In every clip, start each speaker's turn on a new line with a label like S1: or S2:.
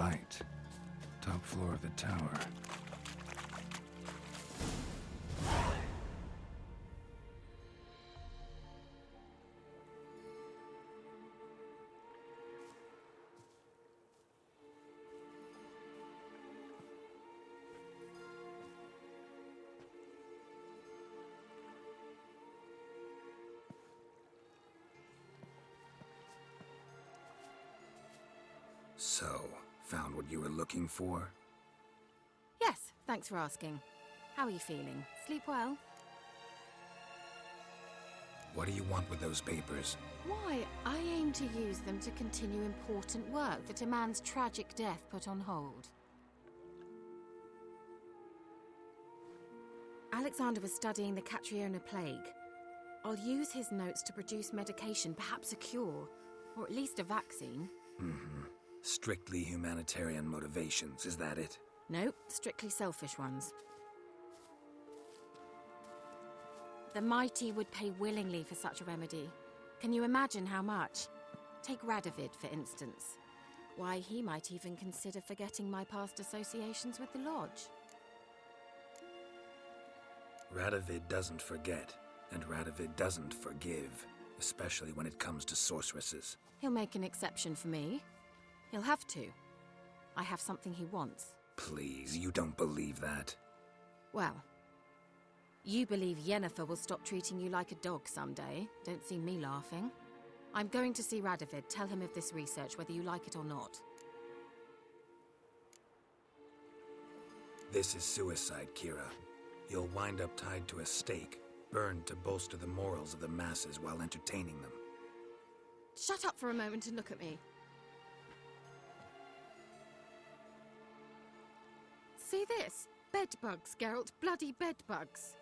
S1: light. Top floor of the tower. So, found what you were looking for?
S2: Yes, thanks for asking. How are you feeling? Sleep well?
S1: What do you want with those papers?
S2: Why, I aim to use them to continue important work that a man's tragic death put on hold. Alexander was studying the Catriona plague. I'll use his notes to produce medication, perhaps a cure, or at least a vaccine.
S1: Strictly humanitarian motivations, is that it?
S2: No, strictly selfish ones. The mighty would pay willingly for such a remedy. Can you imagine how much? Take Radovid, for instance. Why, he might even consider forgetting my past associations with the Lodge.
S1: Radovid doesn't forget, and Radovid doesn't forgive, especially when it comes to sorceresses.
S2: He'll make an exception for me. He'll have to. I have something he wants.
S1: Please, you don't believe that.
S2: Well, you believe Yennefer will stop treating you like a dog someday. Don't see me laughing. I'm going to see Radovid, tell him of this research, whether you like it or not.
S1: This is suicide, Kira. You'll wind up tied to a stake, burned to bolster the morals of the masses while entertaining them.
S2: Shut up for a moment and look at me. See this? Bedbugs, Geralt. Bloody bedbugs.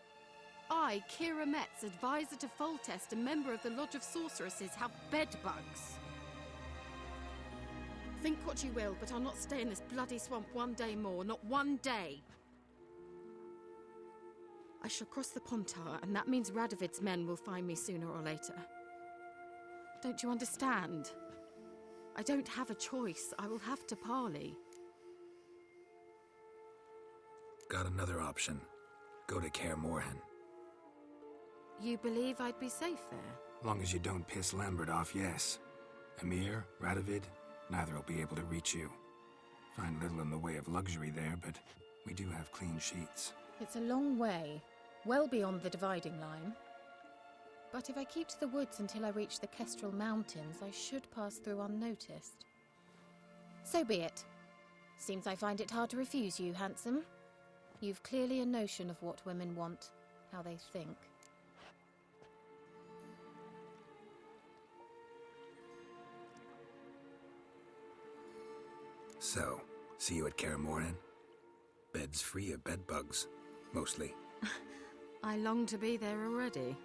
S2: I, Kira Metz, advisor to Foltest and member of the Lodge of Sorceresses, have bedbugs. Think what you will, but I'll not stay in this bloody swamp one day more. Not one day. I shall cross the Pontar, and that means Radovid's men will find me sooner or later. Don't you understand? I don't have a choice. I will have to parley.
S1: Got another option. Go to Kaer Morhen.
S2: You believe I'd be safe there?
S1: Long as you don't piss Lambert off, yes. Emir, Radovid, neither will be able to reach you. Find little in the way of luxury there, but we do have clean sheets.
S2: It's a long way, well beyond the dividing line. But if I keep to the woods until I reach the Kestrel Mountains, I should pass through unnoticed. So be it. Seems I find it hard to refuse you, handsome. You've clearly a notion of what women want, how they think.
S1: So, see you at Kaer Morhen? Beds free of bedbugs, mostly.
S2: I long to be there already.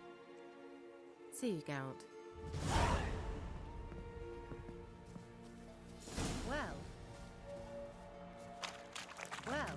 S2: See you, Geralt. Well. Well.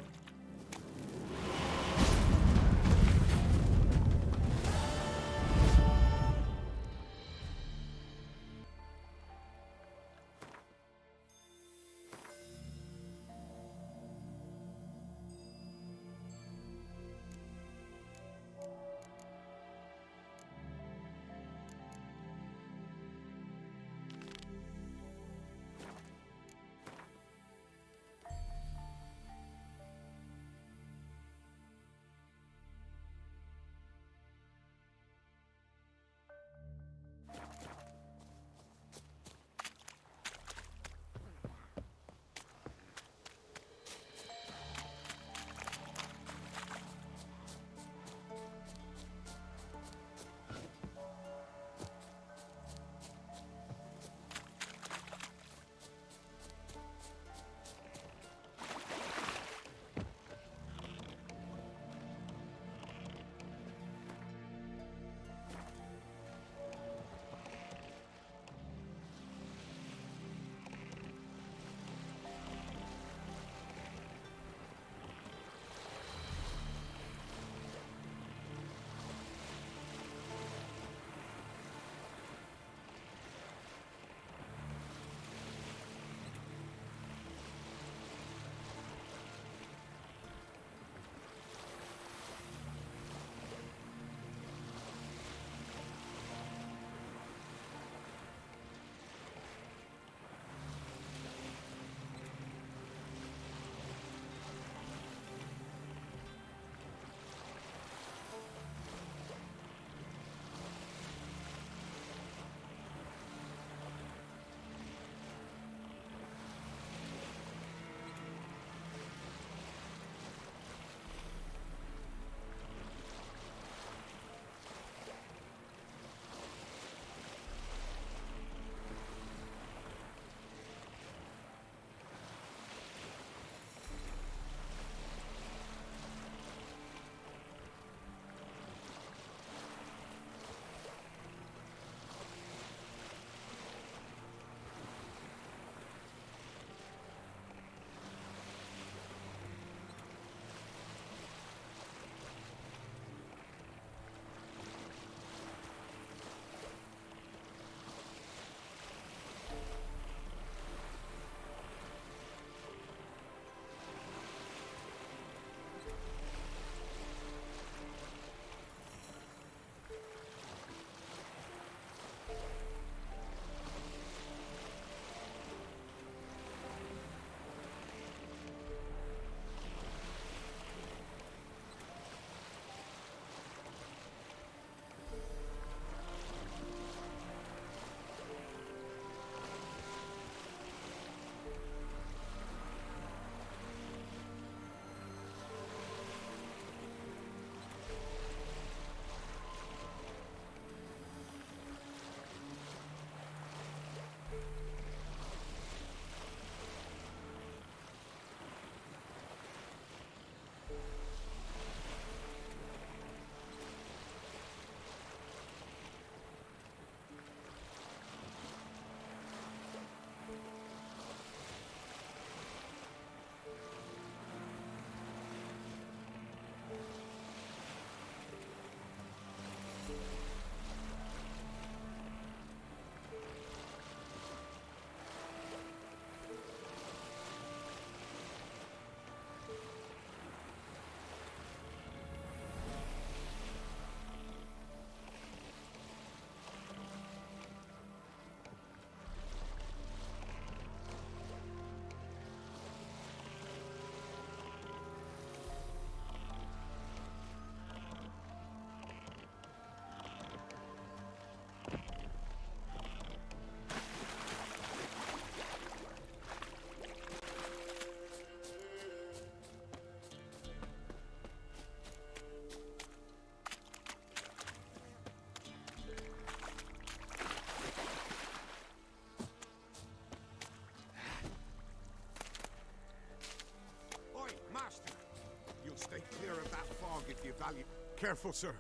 S3: Stay clear of that fog if you value... Careful, sir.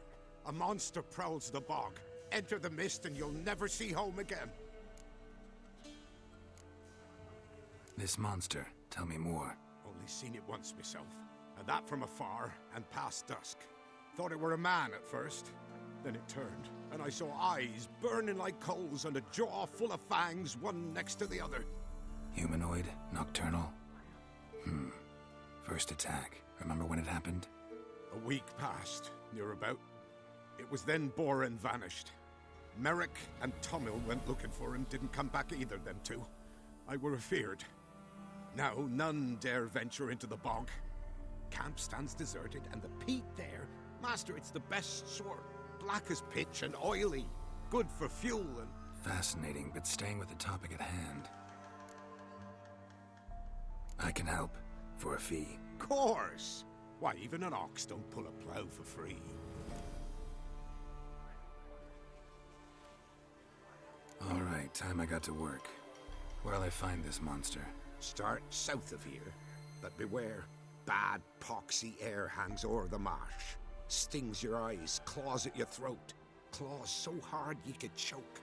S3: A monster prowls the bog. Enter the mist and you'll never see home again.
S1: This monster, tell me more.
S3: Only seen it once myself, and that from afar and past dusk. Thought it were a man at first. Then it turned, and I saw eyes burning like coals and a jaw full of fangs, one next to the other.
S1: Humanoid? Nocturnal? First attack. Remember when it happened?
S3: A week passed, near about. It was then Boren vanished. Merrick and Tomil went looking for him, didn't come back either, them two. I were afeard. Now none dare venture into the bog. Camp stands deserted, and the peat there, master, it's the best sort. Black as pitch and oily. Good for fuel and...
S1: Fascinating, but staying with the topic at hand. I can help, for a fee.
S3: Course! Why, even an ox don't pull a plough for free.
S1: All right, time I got to work. Where'll I find this monster?
S3: Start south of here, but beware. Bad, poxy air hangs o'er the marsh. Stings your eyes, claws at your throat. Claws so hard you could choke.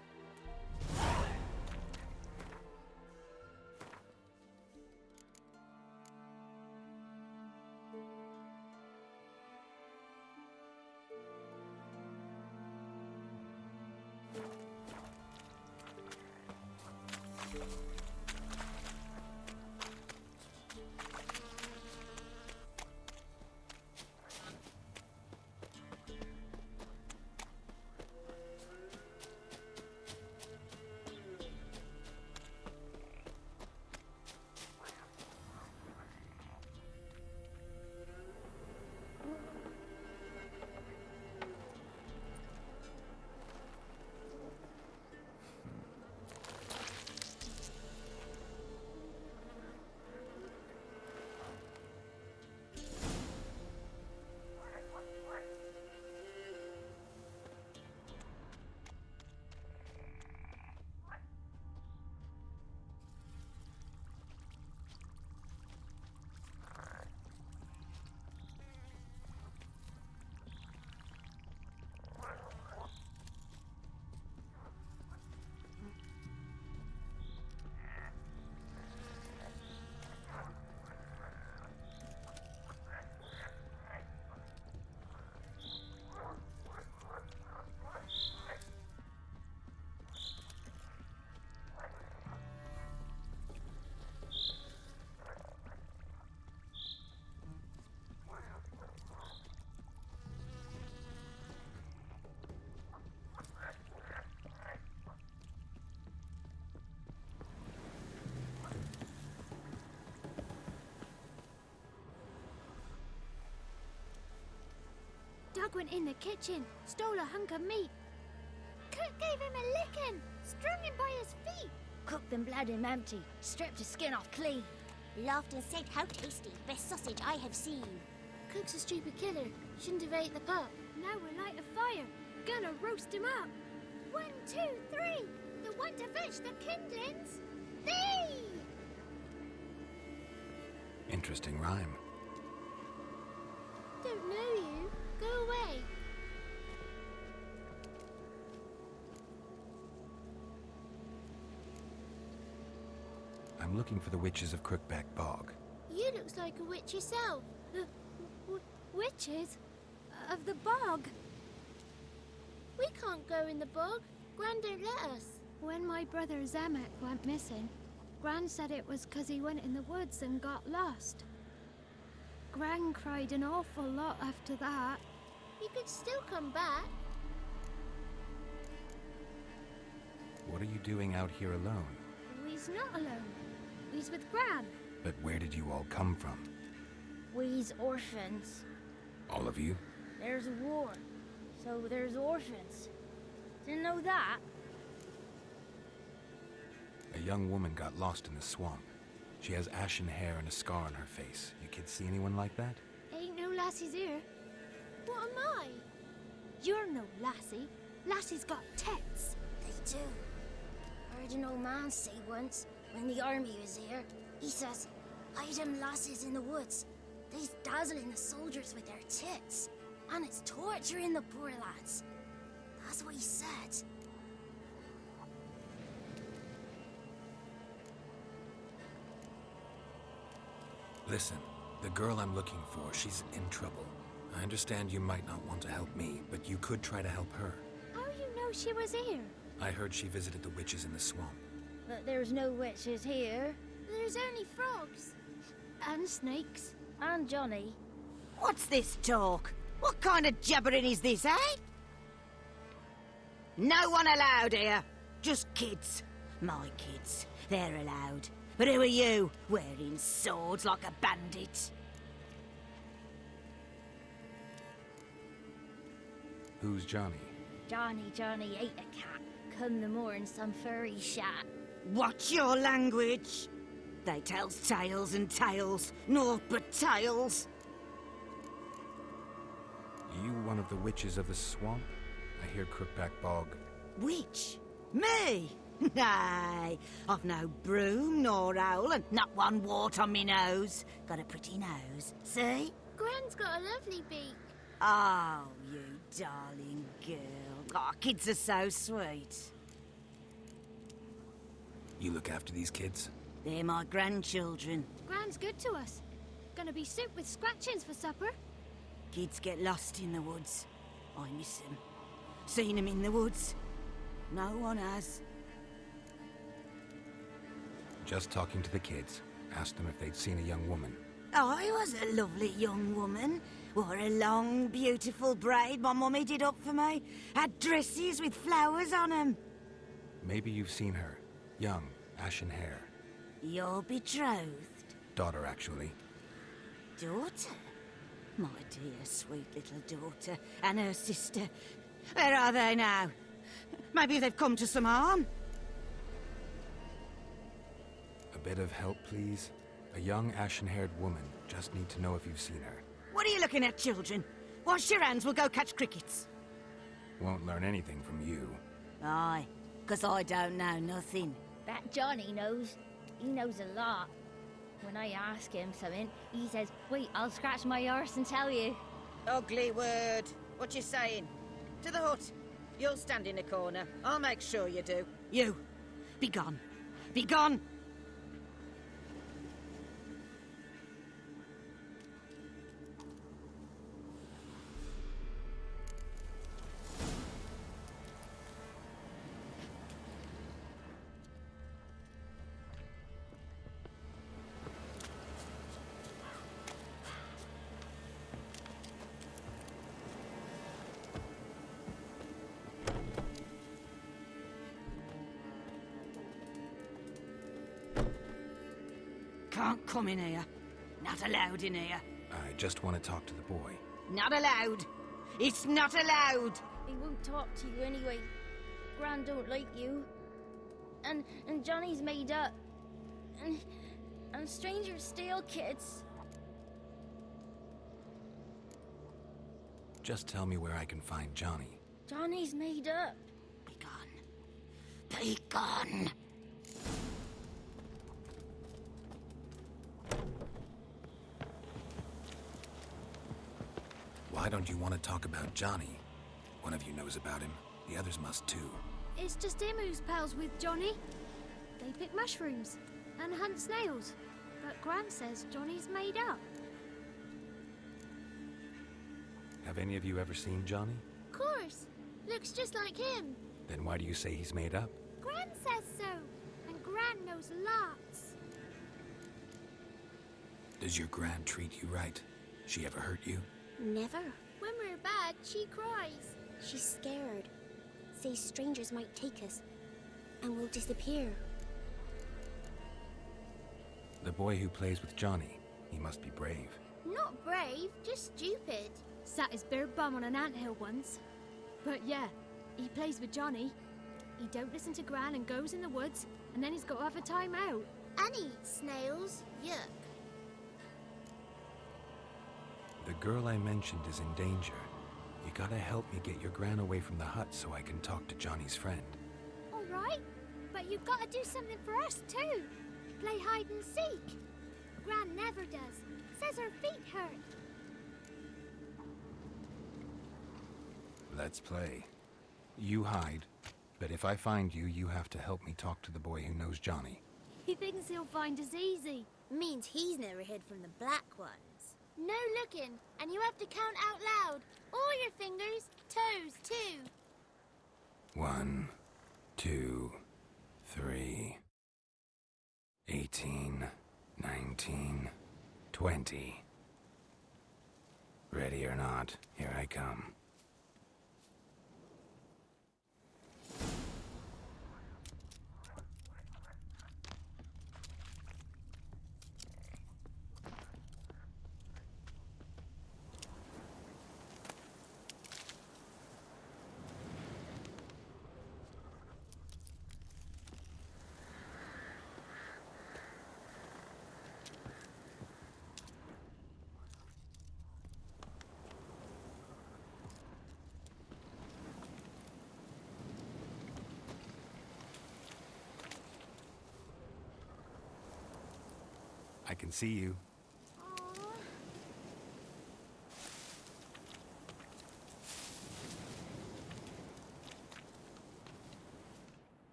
S4: Doug went in the kitchen, stole a hunk of meat. Cook gave him a licking, strung him by his feet.
S5: Cooked and bled him empty, stripped his skin off clean.
S6: Laughed and said, "How tasty, best sausage I have seen."
S4: Cook's a stupid killer, shouldn't have ate the pup. Now we'll light a fire, gonna roast him up. 1, 2, 3, the one to fetch the kindlings. Thee!
S1: Interesting rhyme.
S4: Don't know you. Go away.
S1: I'm looking for the witches of Crookback Bog.
S4: You looks like a witch yourself. Witches? Of the bog? We can't go in the bog. Gran don't let us. When my brother Zemek went missing, Gran said it was 'cause he went in the woods and got lost. Gran cried an awful lot after that. You could still come back.
S1: What are you doing out here alone?
S4: We's not alone. We's with Gran.
S1: But where did you all come from?
S5: We's orphans.
S1: All of you?
S5: There's a war, so there's orphans. Didn't know that.
S1: A young woman got lost in the swamp. She has ashen hair and a scar on her face. You kids see anyone like that?
S4: Ain't no lassies here. What am I? You're no lassie. Lassie's got tits.
S6: They do. Heard an old man say once, when the army was here, he says, "Hide them lasses in the woods.
S5: They's dazzling the soldiers with their tits. And it's torturing the poor lads. That's what he said.
S1: Listen, the girl I'm looking for, she's in trouble. I understand you might not want to help me, but you could try to help her.
S4: How you know she was here?
S1: I heard she visited the witches in the swamp.
S5: But there's no witches here.
S4: There's only frogs. And snakes.
S5: And Johnny.
S7: What's this talk? What kind of jabbering is this, eh? No one allowed here. Just kids. My kids. They're allowed. But who are you, wearing swords like a bandit?
S1: Who's Johnny?
S5: Johnny ate a cat. Come the more in some furry shat.
S7: Watch your language. They tells tales and tales, naught but tales.
S1: You one of the witches of the swamp? I hear Crookback Bog.
S7: Witch? Me? Nay, I've no broom nor owl and not one wart on me nose. Got a pretty nose, see?
S4: Gran's got a lovely beak.
S7: Oh, you darling girl. Oh, kids are so sweet.
S1: You look after these kids?
S7: They're my grandchildren.
S4: Gran's good to us. Gonna be soup with scratchings for supper.
S7: Kids get lost in the woods. I miss them. Seen them in the woods. No one has.
S1: Just talking to the kids. Asked them if they'd seen a young woman.
S7: I was a lovely young woman. Wore a long, beautiful braid my mummy did up for me. Had dresses with flowers on them.
S1: Maybe you've seen her. Young, ashen hair.
S7: Your betrothed?
S1: Daughter, actually.
S7: Daughter? My dear, sweet little daughter. And her sister. Where are they now? Maybe they've come to some harm.
S1: A bit of help, please? A young, ashen-haired woman. Just need to know if you've seen her.
S7: What are you looking at, children? Wash your hands, we'll go catch crickets.
S1: Won't learn anything from you.
S7: Aye, 'cause I don't know nothing.
S5: That Johnny knows. He knows a lot. When I ask him something, he says, wait, I'll scratch my arse and tell you.
S7: Ugly word. What you saying? To the hut. You'll stand in a corner. I'll make sure you do. You. Be gone. Be gone. Can't come in here. Not allowed in here.
S1: I just want to talk to the boy.
S7: Not allowed. It's not allowed.
S5: He won't talk to you anyway. Gran don't like you. And Johnny's made up. And strangers steal kids.
S1: Just tell me where I can find Johnny.
S5: Johnny's made up.
S7: Be gone. Be gone.
S1: Why don't you want to talk about Johnny? One of you knows about him. The others must too.
S4: It's just him who's pals with Johnny. They pick mushrooms and hunt snails. But Gran says Johnny's made up.
S1: Have any of you ever seen Johnny?
S4: Of course. Looks just like him.
S1: Then why do you say he's made up?
S4: Gran says so. And Gran knows lots.
S1: Does your Gran treat you right? She ever hurt you?
S6: Never.
S4: When we're bad, she cries.
S6: She's scared. Says strangers might take us. And we'll disappear.
S1: The boy who plays with Johnny, he must be brave.
S4: Not brave, just stupid. Sat his bare bum on an anthill once. But yeah, he plays with Johnny. He don't listen to Gran and goes in the woods, and then he's got to have a time out. And eats snails. Yuck.
S1: The girl I mentioned is in danger. You gotta help me get your Gran away from the hut so I can talk to Johnny's friend.
S4: All right, but you've got to do something for us too. Play hide and seek. Gran never does, Says her feet hurt.
S1: Let's play. You hide, but if I find you, you have to help me talk to the boy who knows Johnny.
S4: He thinks he'll find us easy.
S6: Means he's never hid from the black ones.
S4: No looking, and you have to count out loud. All your fingers, toes too.
S1: 1, 2, 3, 18, 19, 20. Ready or not, here I come. I can see you.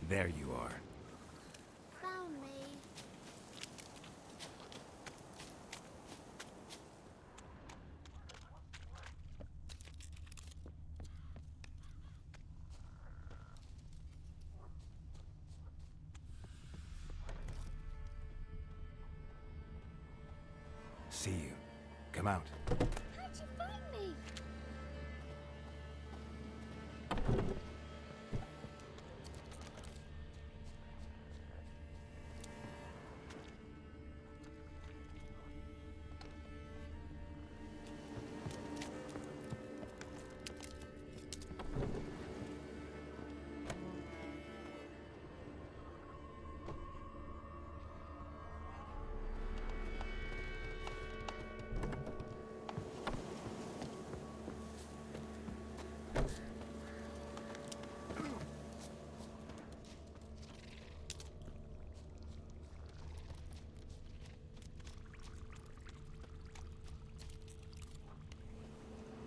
S1: There you are.
S4: Found me.
S1: See you. Come out.
S4: How'd you find me?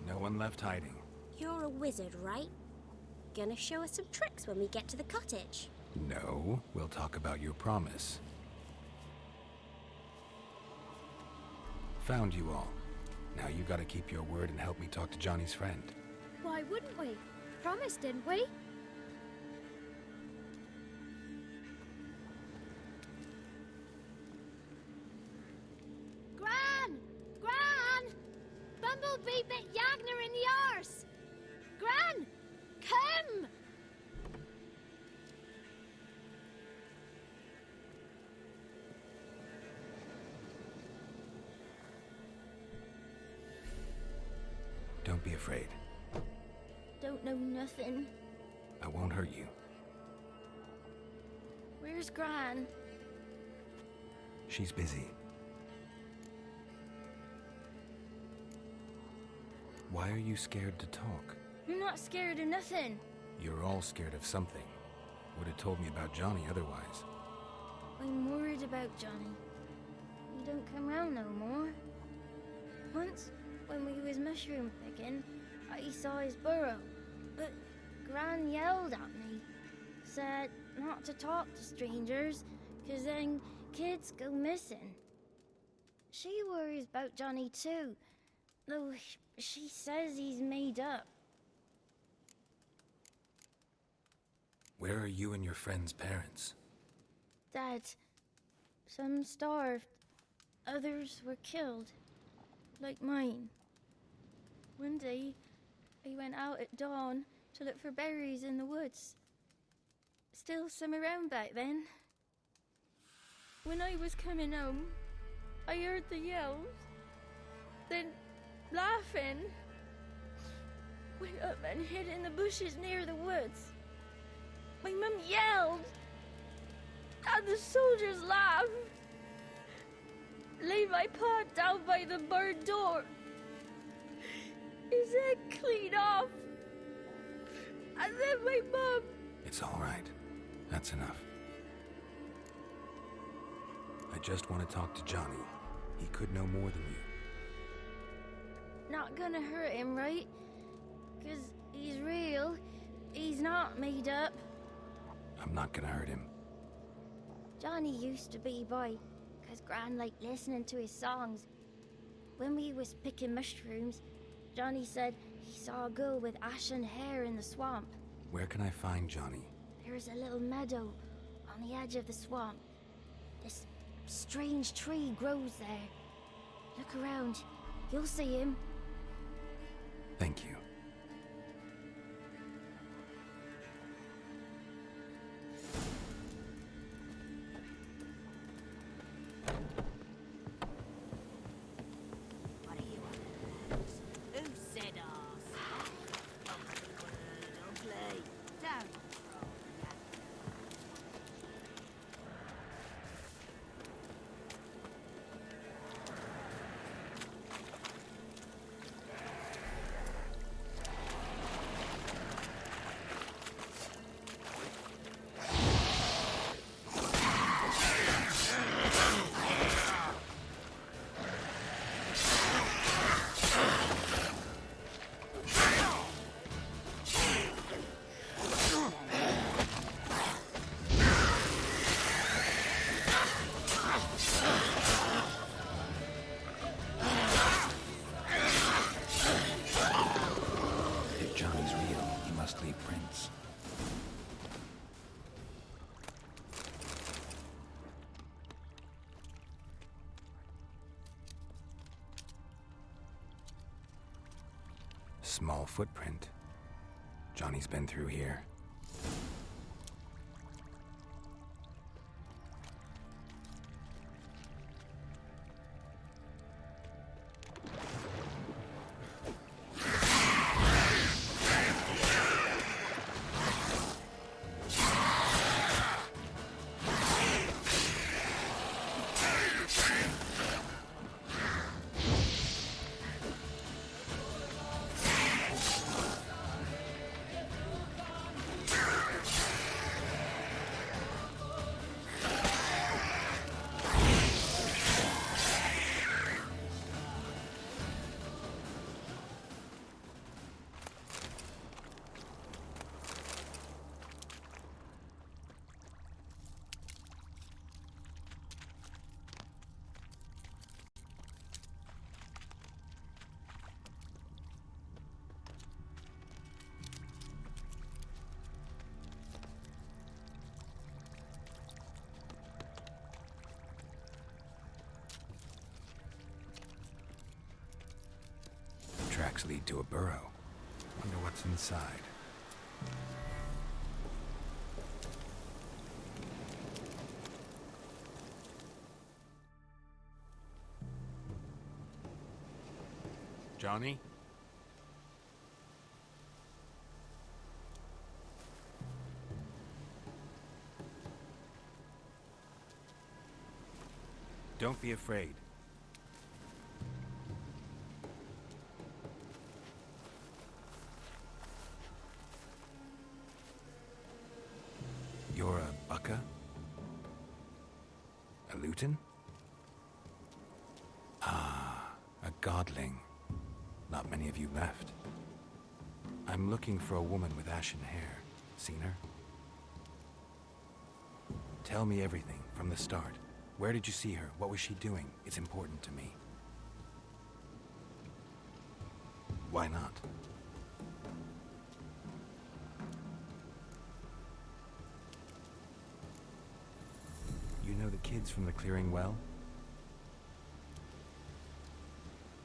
S1: No one left hiding.
S6: You're a wizard, right? Gonna show us some tricks when we get to the cottage.
S1: No, we'll talk about your promise. Found you all. Now you gotta keep your word and help me talk to Johnny's friend.
S4: Why wouldn't we? Promised, didn't we? Gran! Gran! Bumblebee bit Yagner in the arse! Gran! Come!
S1: Don't be afraid.
S5: Don't know nothing.
S1: I won't hurt you.
S5: Where's Gran?
S1: She's busy. Why are you scared to talk?
S5: I'm not scared of nothing.
S1: You're all scared of something. Would have told me about Johnny otherwise.
S5: I'm worried about Johnny. He don't come round no more. Once, when we was mushroom picking, I saw his burrow. But Gran yelled at me. Said not to talk to strangers, 'cause then kids go missing. She worries about Johnny too, though she says he's made up.
S1: Where are you and your friend's parents?
S5: Dad, some starved, others were killed, like mine. One day, I went out at dawn to look for berries in the woods. Still some around back then. When I was coming home, I heard the yells, then laughing. went up and hid in the bushes near the woods. My mum yelled, and the soldiers laughed. Laid my pa down by the barn door. His head clean off. And then my mum...
S1: It's all right. That's enough. I just want to talk to Johnny. He could know more than you.
S5: Not gonna hurt him, right? 'Cause he's real. He's not made up.
S1: I'm not gonna hurt him.
S5: Johnny used to be by, 'cause Gran liked listening to his songs. When we was picking mushrooms, Johnny said he saw a girl with ashen hair in the swamp.
S1: Where can I find Johnny?
S5: There's a little meadow on the edge of the swamp. This strange tree grows there. Look around. You'll see him.
S1: Thank you.
S7: What are you on? Who said us? Ugly. Don't roll that.
S1: If Johnny's real, he must leave prints. Small footprint. Johnny's been through here. Tracks lead to a burrow. Wonder what's inside. Johnny? Don't be afraid. You're a Bucka? A Luton? Ah, a godling. Not many of you left. I'm looking for a woman with ashen hair. Seen her? Tell me everything, from the start. Where did you see her? What was she doing? It's important to me. Why not? You know the kids from the clearing well?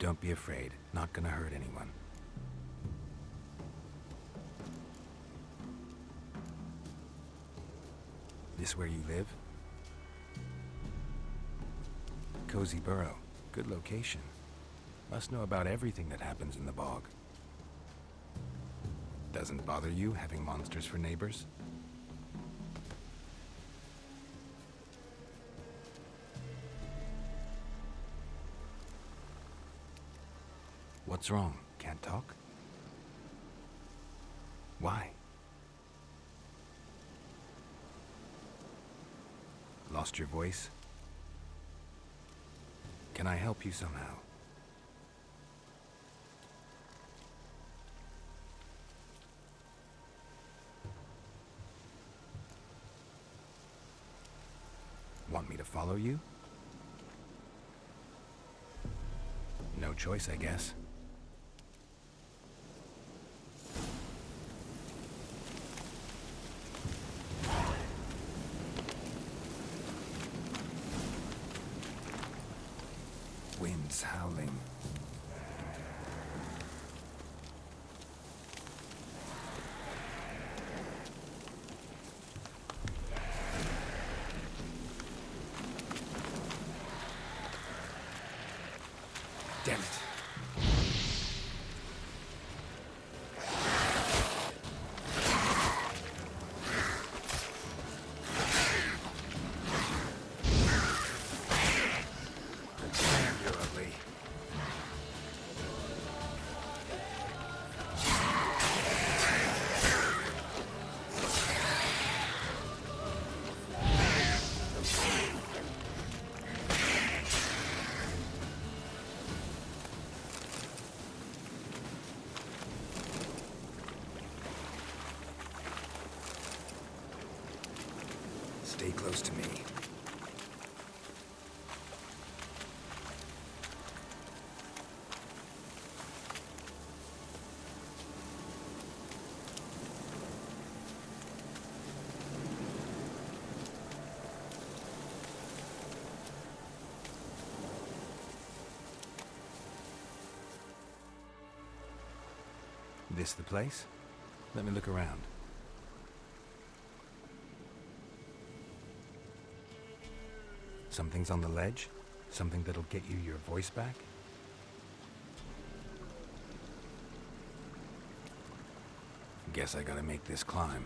S1: Don't be afraid. Not gonna hurt anyone. This where you live? Cozy burrow. Good location. Must know about everything that happens in the bog. Doesn't bother you having monsters for neighbors? What's wrong? Can't talk? Why? Lost your voice? Can I help you somehow? Want me to follow you? No choice, I guess. Winds howling. Damn it. Damn, you're ugly. Stay close to me. This the place? Let me look around. Something's on the ledge? Something that'll get you your voice back? Guess I gotta make this climb.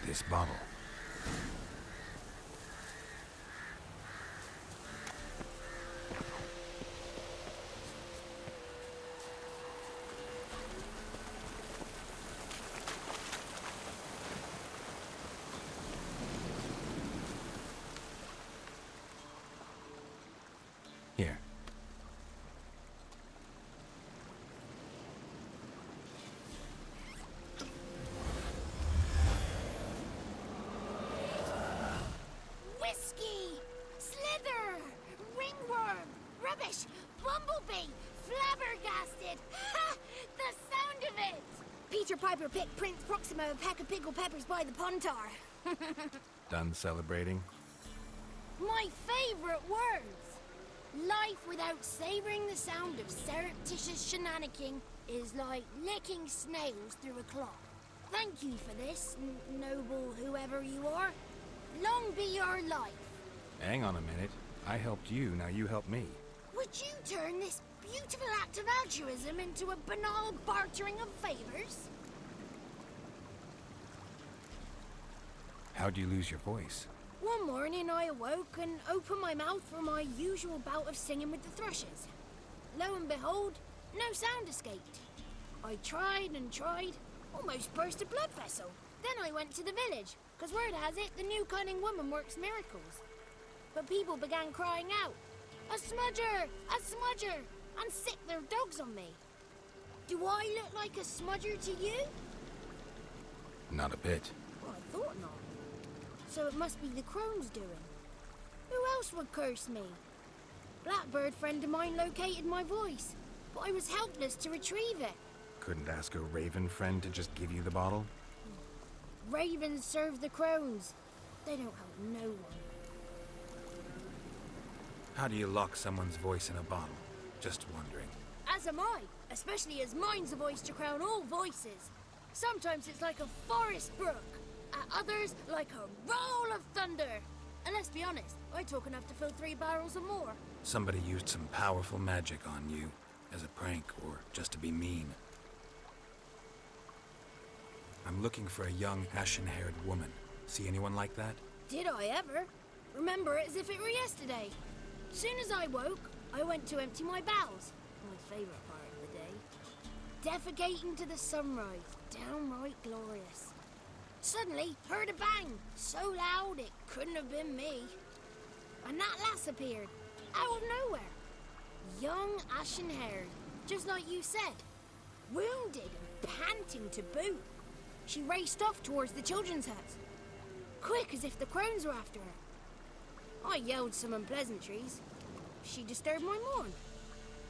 S1: This bottle. Here.
S4: Peter Piper picked Prince Proxima a pack of pickled peppers by the pontar.
S1: Done celebrating?
S4: My favorite words! Life without savoring the sound of surreptitious shenanigans is like licking snails through a cloth. Thank you for this, noble whoever you are. Long be your life.
S1: Hang on a minute. I helped you, now you help me.
S4: Would you turn this beautiful act of altruism into a banal bartering of favors?
S1: How'd you lose your voice?
S4: One morning I awoke and opened my mouth for my usual bout of singing with the thrushes. Lo and behold, no sound escaped. I tried and tried, almost burst a blood vessel. Then I went to the village, because word has it the new cunning woman works miracles. But people began crying out, "A smudger! A smudger!" and sick their dogs on me. Do I look like a smudger to you?
S1: Not a bit.
S4: Well, I thought not. So it must be the crone's doing. Who else would curse me? Blackbird friend of mine located my voice, but I was helpless to retrieve it.
S1: Couldn't ask a raven friend to just give you the bottle?
S4: Ravens serve the crones. They don't help no one.
S1: How do you lock someone's voice in a bottle? Just wondering.
S4: As am I, especially as mine's a voice to crown all voices. Sometimes it's like a forest brook, at others like a roll of thunder. And let's be honest, I talk enough to fill 3 barrels or more.
S1: Somebody used some powerful magic on you, as a prank or just to be mean. I'm looking for a young, ashen-haired woman. See anyone like that?
S4: Did I ever? Remember it as if it were yesterday. Soon as I woke, I went to empty my bowels. My favourite part of the day. Defecating to the sunrise. Downright glorious. Suddenly, heard a bang. So loud it couldn't have been me. And that lass appeared. Out of nowhere. Young, ashen-haired. Just like you said. Wounded and panting to boot. She raced off towards the children's hut. Quick as if the crones were after her. I yelled some unpleasantries. She disturbed my morn.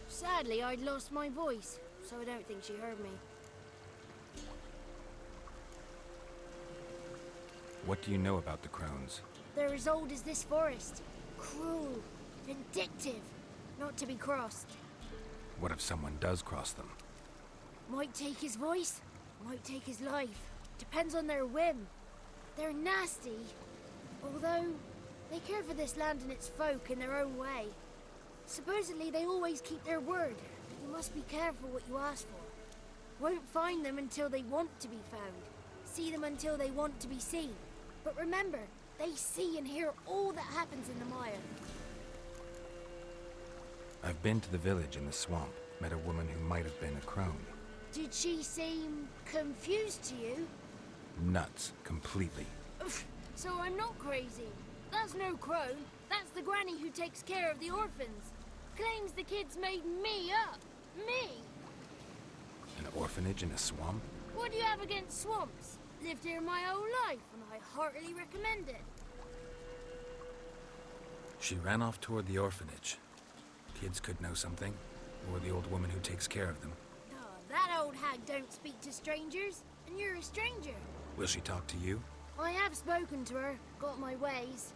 S4: Sadly, I'd lost my voice, so I don't think she heard me.
S1: What do you know about the crones?
S4: They're as old as this forest. Cruel, vindictive, not to be crossed.
S1: What if someone does cross them?
S4: Might take his voice, might take his life. Depends on their whim. They're nasty, although they care for this land and its folk in their own way. Supposedly they always keep their word, but you must be careful what you ask for. Won't find them until they want to be found. See them until they want to be seen. But remember, they see and hear all that happens in the mire.
S1: I've been to the village in the swamp, met a woman who might have been a crone.
S4: Did she seem confused to you?
S1: Nuts, completely.
S4: So I'm not crazy. That's no crone. That's the granny who takes care of the orphans. Claims the kids made me up. Me!
S1: An orphanage in a swamp?
S4: What do you have against swamps? Lived here my whole life, and I heartily recommend it.
S1: She ran off toward the orphanage. Kids could know something, or the old woman who takes care of them.
S4: Oh, that old hag don't speak to strangers, and you're a stranger.
S1: Will she talk to you?
S4: I have spoken to her, got my ways.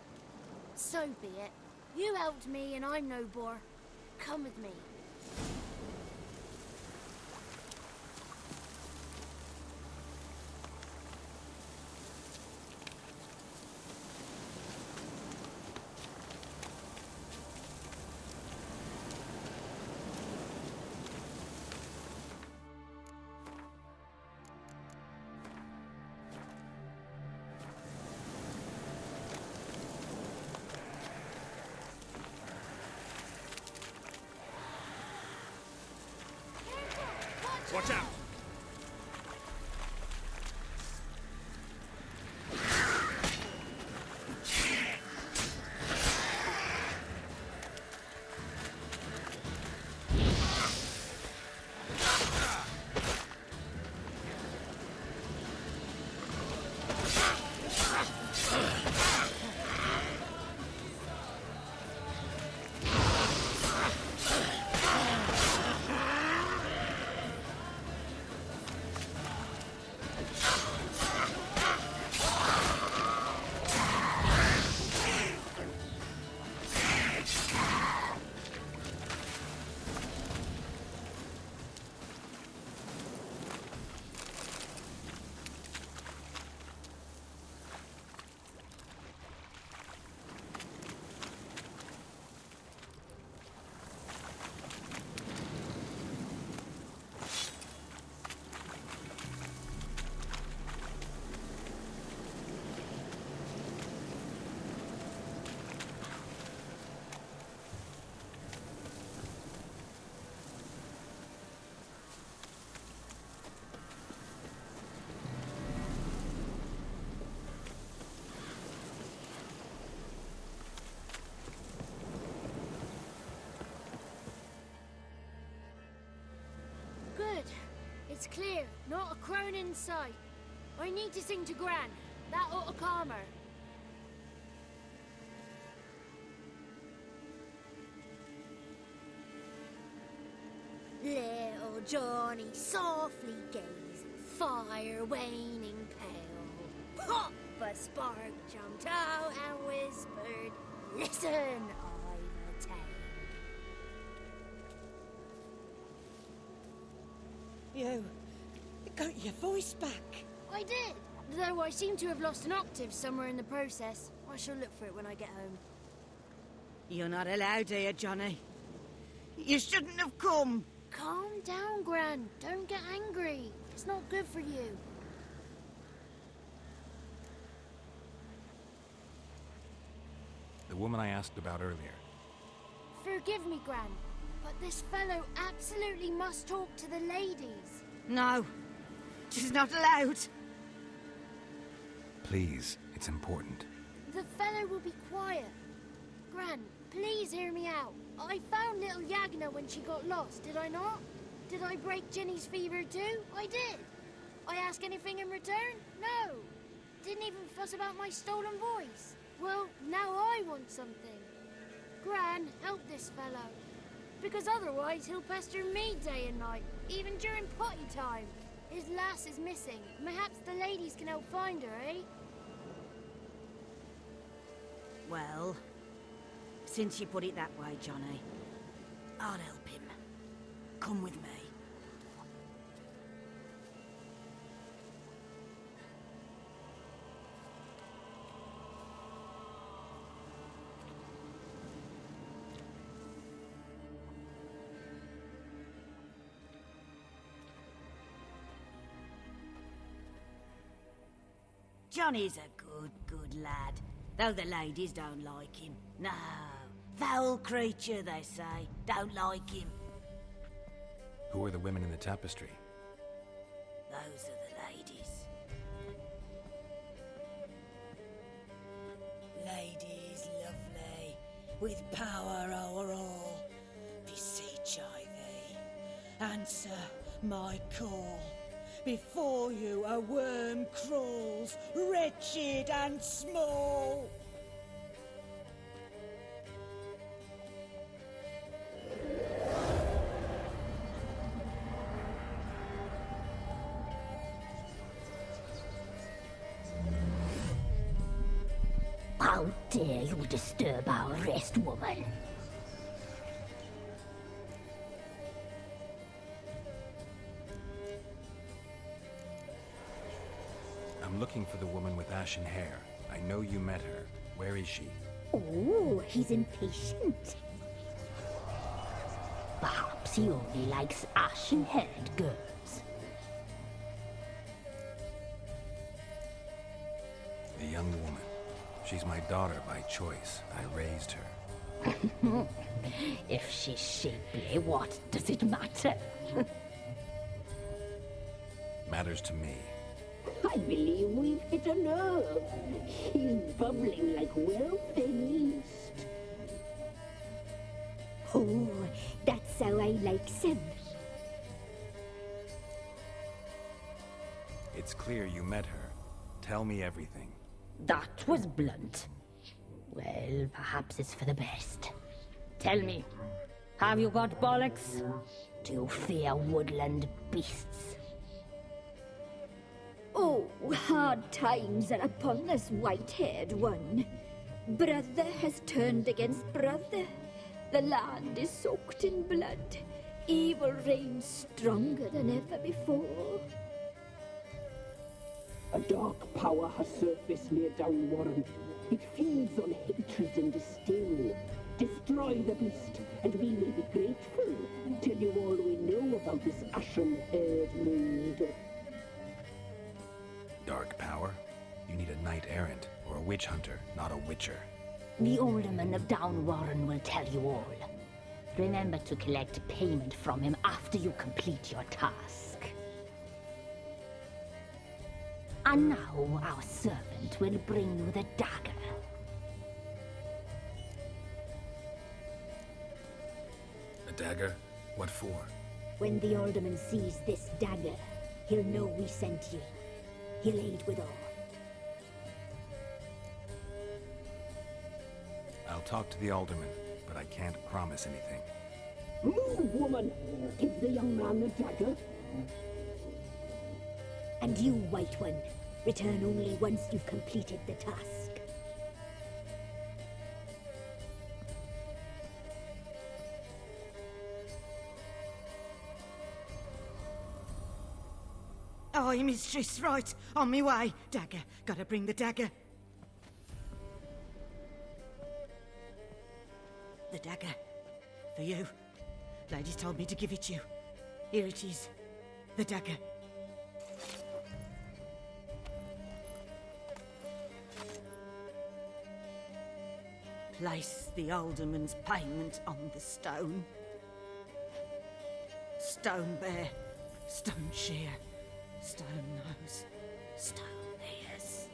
S4: So be it. You helped me, and I'm no bore. Come with me. It's clear, not a crone in sight. I need to sing to Gran. That ought to calm her. Little Johnny softly gazed, fire waning pale. Pop! A spark jumped out and whispered, "Listen, I've a tale."
S7: You got your voice back.
S4: I did, though I seem to have lost an octave somewhere in the process. I shall look for it when I get home.
S7: You're not allowed here, Johnny. You shouldn't have come.
S4: Calm down, Gran. Don't get angry. It's not good for you.
S1: The woman I asked about earlier.
S4: Forgive me, Gran, but this fellow absolutely must talk to the ladies.
S7: No, she's not allowed.
S1: Please, it's important.
S4: The fellow will be quiet. Gran, please hear me out. I found little Yagna when she got lost, did I not? Did I break Ginny's fever too? I did. I ask anything in return? No. Didn't even fuss about my stolen voice. Well, now I want something. Gran, help this fellow. Because otherwise he'll pester me day and night, even during potty time. His lass is missing. Perhaps the ladies can help find her, eh?
S7: Well, since you put it that way, Johnny, I'll help him. Come with me. Johnny's a good lad, though the ladies don't like him. No, foul creature, they say. Don't like him.
S1: Who are the women in the tapestry?
S7: Those are the ladies. Ladies lovely, with power o'er all. Beseech I thee, answer my call. Before you a worm crawls, wretched and small.
S8: How dare you disturb our rest, woman?
S1: I'm looking for the woman with ashen hair. I know you met her. Where is she?
S8: Oh, he's impatient. Perhaps he only likes ashen-haired girls.
S1: The young woman. She's my daughter by choice. I raised her.
S8: If she's shapely, what does it matter?
S1: Matters to me.
S8: I believe we've hit a nerve. He's bubbling like well-fed yeast. Oh, that's how I like him.
S1: It's clear you met her. Tell me everything.
S8: That was blunt. Well, perhaps it's for the best. Tell me, have you got bollocks? Do you fear woodland beasts?
S9: Oh, hard times are upon us, white-haired one. Brother has turned against brother. The land is soaked in blood. Evil reigns stronger than ever before.
S10: A dark power has surfaced near Downwarren. It feeds on hatred and disdain. Destroy the beast, and we may be grateful. Tell you all we know about this ashen-haired maid.
S1: Dark power? You need a knight-errant or a witch hunter, not a witcher.
S8: The alderman of Downwarren will tell you all. Remember to collect payment from him after you complete your task. And now our servant will bring you the dagger.
S1: A dagger? What for?
S9: When the alderman sees this dagger, he'll know we sent you. He'll aid with all.
S1: I'll talk to the alderman, but I can't promise anything.
S10: Move, woman! Give the young man the dagger.
S9: And you, White One, return only once you've completed the task.
S7: Aye, mistress, right. On me way. Dagger. Gotta bring the dagger. The dagger. For you. Ladies told me to give it you. Here it is. The dagger. Place the alderman's payment on the stone. Stone bear. Stone shear. Stone nose, stone ears.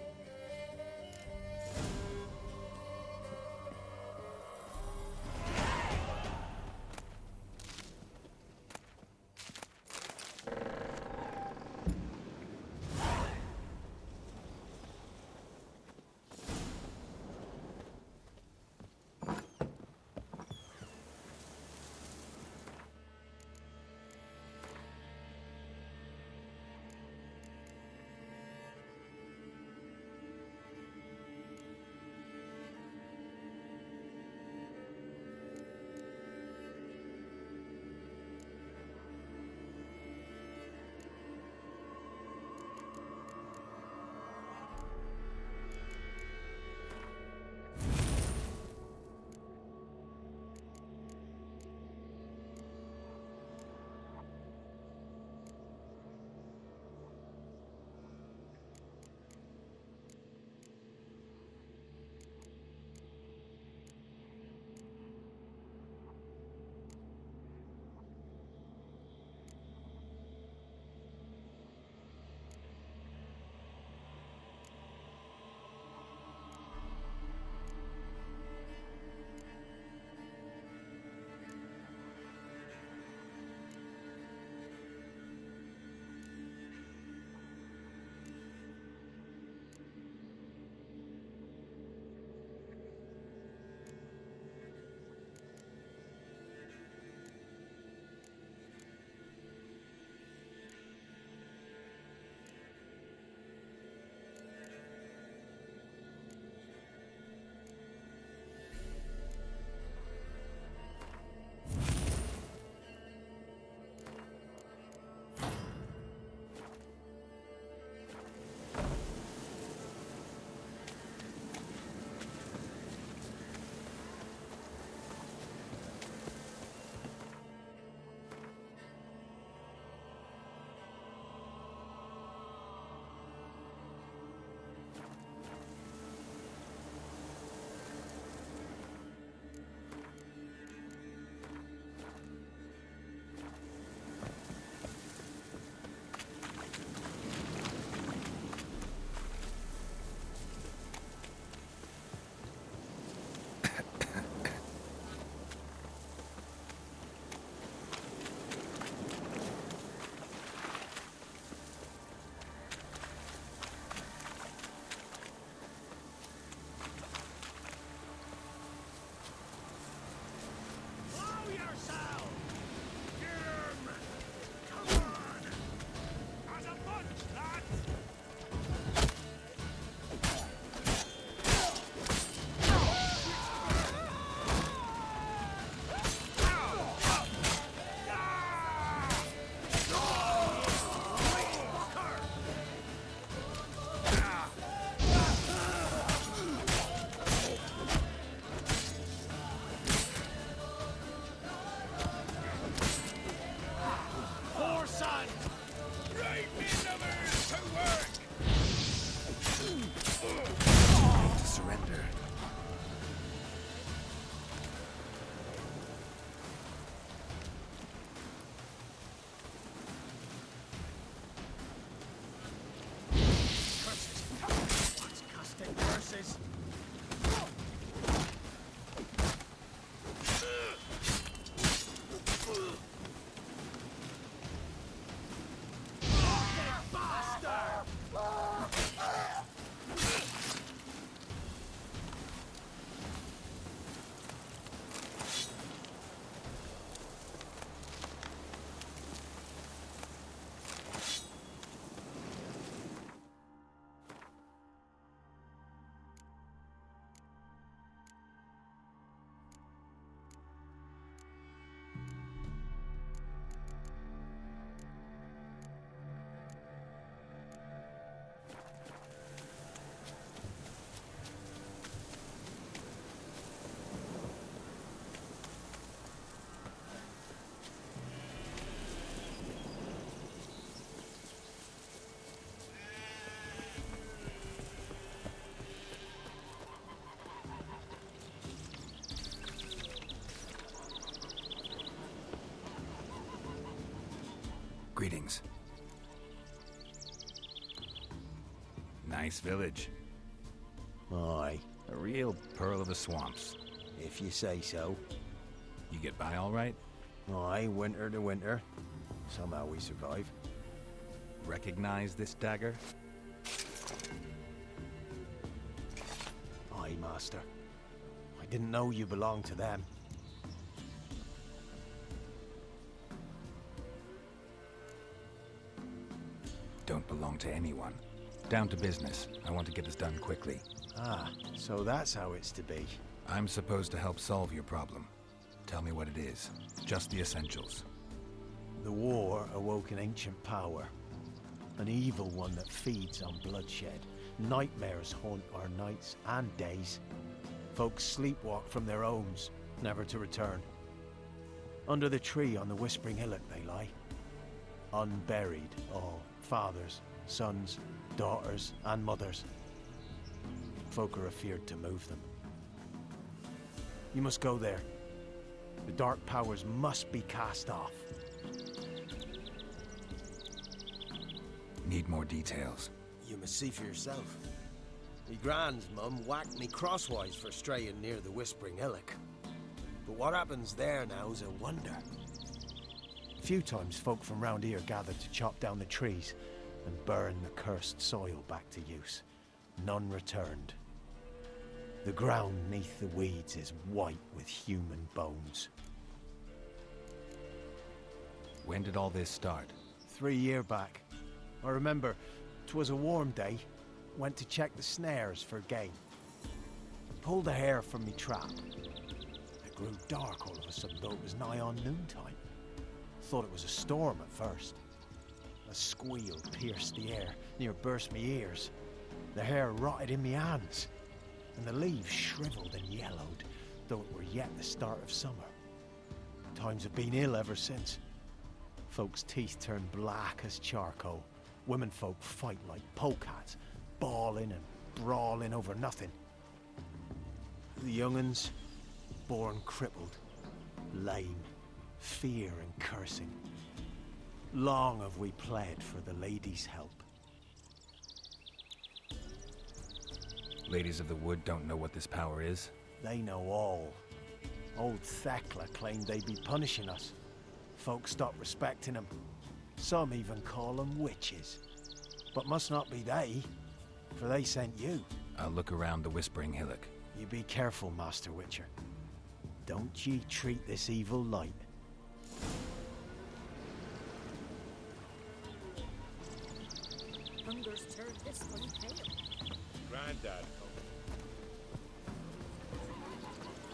S1: things. Nice village.
S11: Aye,
S1: A real pearl of the swamps.
S11: if you say so.
S1: You get by all right?
S11: Aye, winter to winter. Somehow we survive.
S1: Recognize this dagger?
S11: Aye, master. I didn't know you belonged to them.
S1: Don't belong to anyone. Down to business. I want to get this done quickly.
S11: Ah, so that's how it's to be.
S1: I'm supposed to help solve your problem. Tell me what it is. Just the essentials.
S11: The war awoke an ancient power. An evil one that feeds on bloodshed. Nightmares haunt our nights and days. Folks sleepwalk from their homes, never to return. Under the tree on the Whispering Hillock they lie. Unburied, all. Fathers, sons, daughters, and mothers. Folk are afeared to move them. You must go there. The dark powers must be cast off.
S1: Need more details.
S11: You must see for yourself. Me grand's mum whacked me crosswise for straying near the Whispering Hillock. But what happens there now's a wonder. A few times folk from round here gathered to chop down the trees and burn the cursed soil back to use. None returned. The ground neath the weeds is white with human bones.
S1: When did all this start?
S11: 3 year back. I remember 'twas a warm day. Went to check the snares for game. Pulled a hare from me trap. It grew dark all of a sudden, though it was nigh on noontime. Thought it was a storm at first. A squeal pierced the air, near burst me ears. The hair rotted in me hands, and the leaves shriveled and yellowed, though it were yet the start of summer. Times have been ill ever since. Folks' teeth turn black as charcoal. Women folk fight like polecats, bawling and brawling over nothing. The young'uns, born crippled, lame, fear and cursing. Long have we pled for the ladies' help.
S1: Ladies of the Wood don't know what this power is?
S11: They know all. Old Thekla claimed they'd be punishing us. Folk stopped respecting them. Some even call them witches. But must not be they, for they sent you.
S1: I'll look around the Whispering Hillock.
S11: You be careful, Master Witcher. Don't ye treat this evil light.
S9: Hunger's turned this one pale.
S3: Grandad.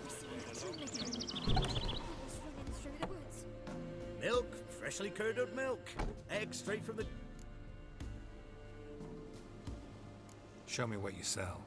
S4: We're seeing the tomb again. People's running through the woods.
S12: Milk, freshly curdled milk. Eggs straight from the...
S1: Show me what you sell.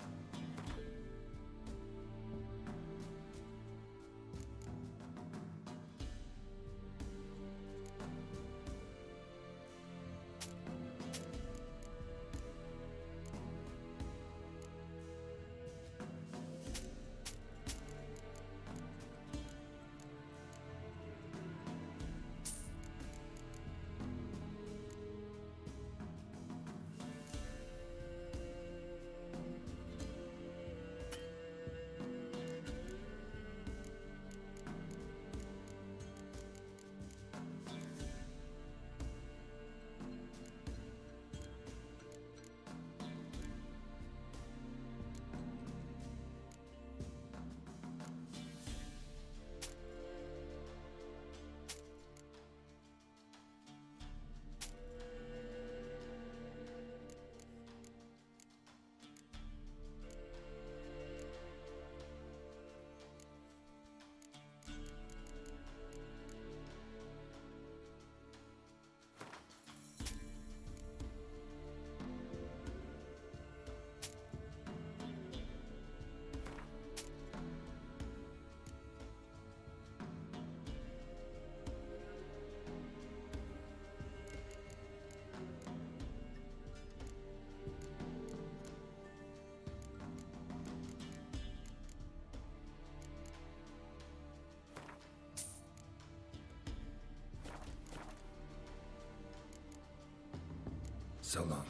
S1: So long.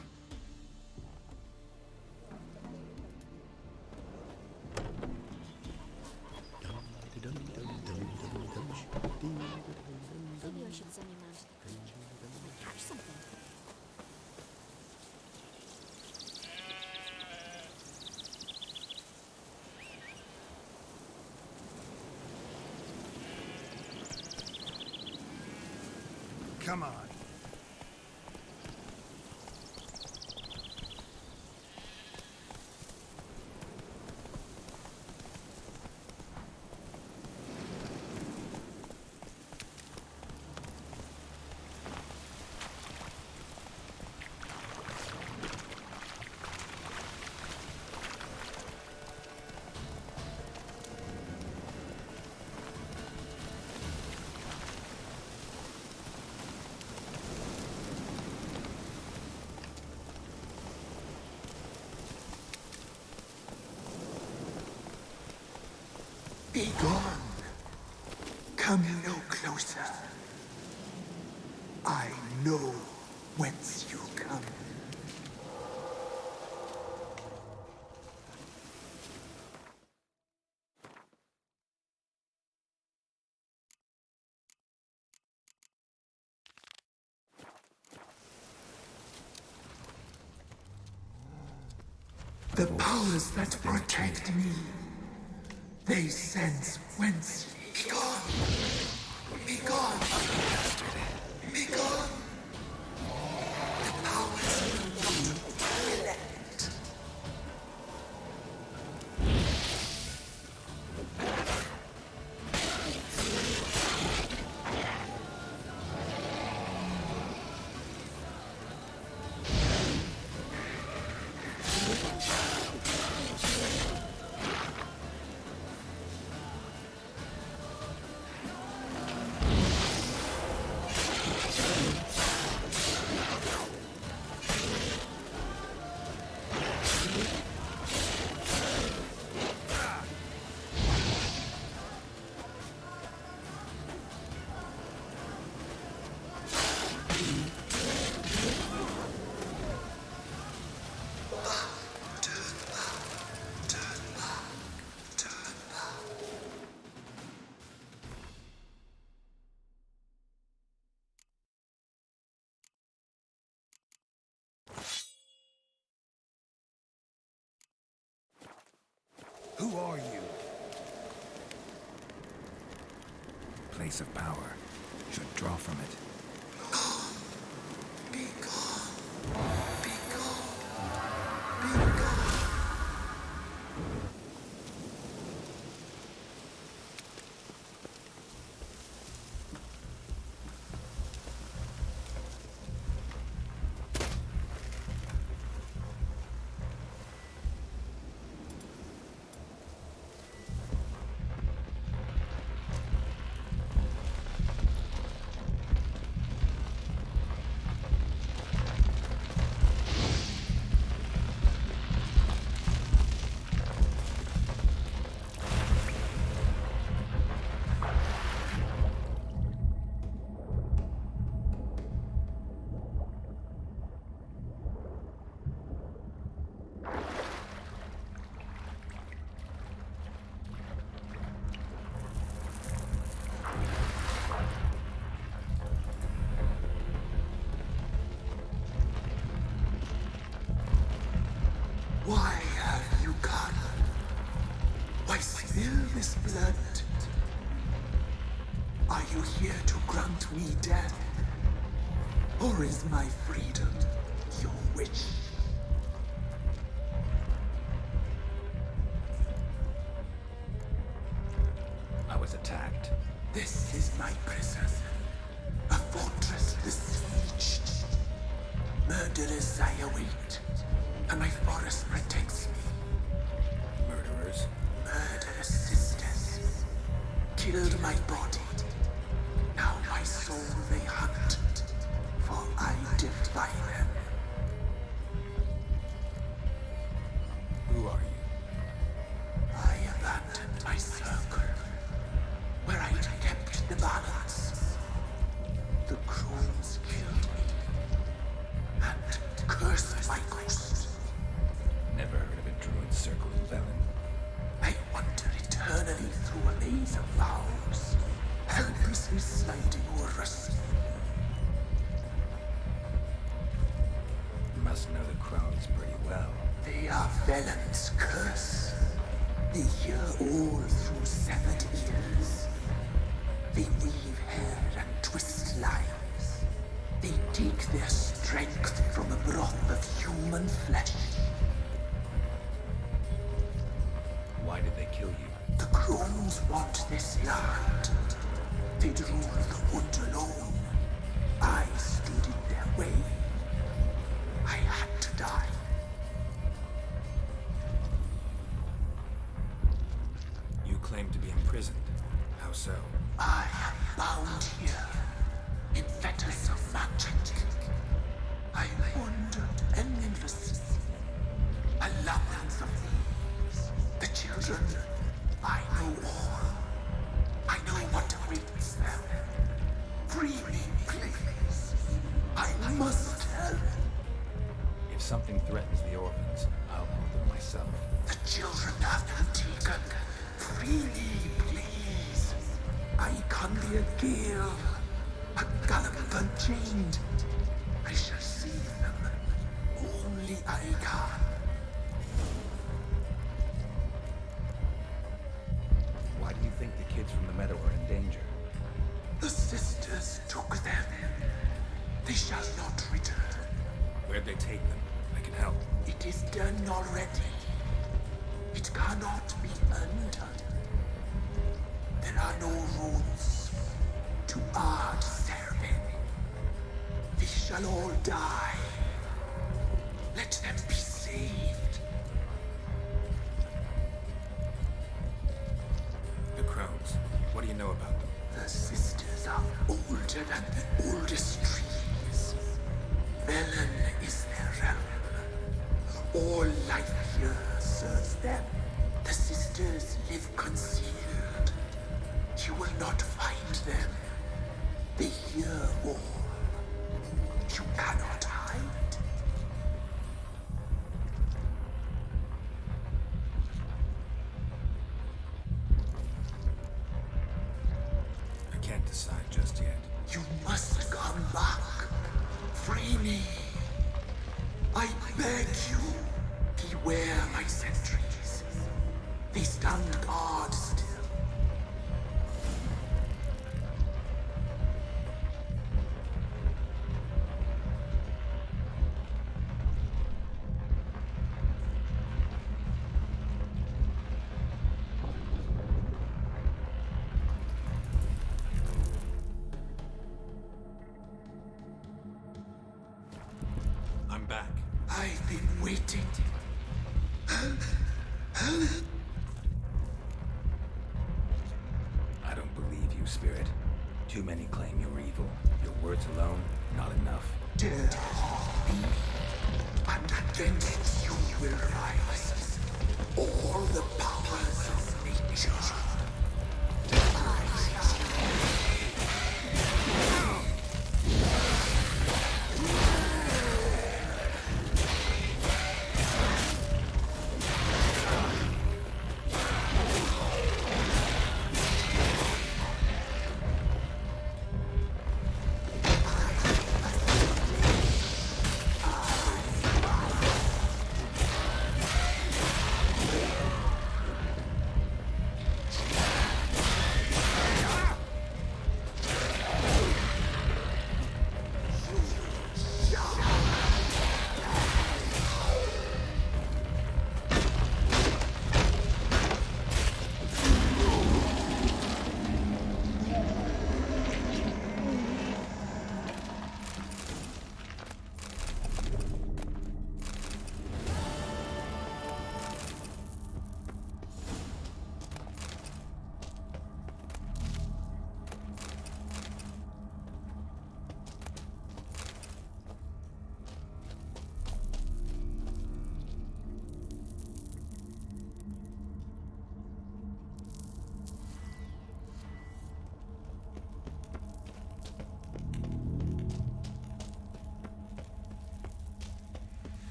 S6: Maybe I should send him round to the creek. Might catch something.
S1: Come on.
S13: Be gone. Come no closer. I know whence you come. The powers that protect me, they sense whence. Be gone! Be gone! Be gone! The powers will elect.
S1: Who are you? Place of power. Should draw from it.
S13: Be gone. Be gone. Be gone. Why have you come? Why spill this blood? Are you here to grant me death? Or is my freedom your wish?
S1: I was attacked.
S13: This is my prison. A fortress besieged. Murderers I await, and my forest protects me.
S1: Murderers?
S13: Murderous sisters killed my body. Now my soul they hunt, for I defy them.
S1: Who are you?
S13: I abandoned my circle, where I kept the balance. The crones killed me and maze of vows, helplessly sliding o'er us.
S1: You must know the crones pretty well.
S13: They are Velen's curse. They hear all through severed ears. They weave hair and twist lives. They take their strength from a broth of human flesh.
S1: Why did they kill you?
S13: The crones want this land. They'd rule the wood alone. I stood in their way. I had to die.
S1: You claim to be imprisoned. How so?
S13: I am bound here in fetters of magic. I wandered endlessly. A labyrinth of thieves. The children, I know all. I know what awaits them. Free me, please. I must help.
S1: If something threatens the orphans, I'll hold them myself.
S13: The children have been taken. Free me, please. I can be a gale, a gallop unchained. I shall save them. Only I can.
S1: Why do you think the kids from the meadow are in danger?
S13: The sisters took them. They shall not return.
S1: Where'd they take them? I can help.
S13: It is done already. It cannot be undone. There are no rules to our serving. They shall all die. Let them be saved.
S1: The crones. What do you know about them?
S13: The sisters are older than the oldest trees. Velen is their realm. All life here serves them. The sisters live concealed. You will not find them. They hear all. You cannot hide.
S1: I can't decide just yet.
S13: You must come back. Free me. I beg you. Beware my sentries. They stand guard still.
S1: I'm back.
S13: I've been waiting.
S1: I don't believe you, Spirit. Too many claim you're evil. Your words alone, not enough.
S13: Dare harm me, and against you will rise all the powers of nature.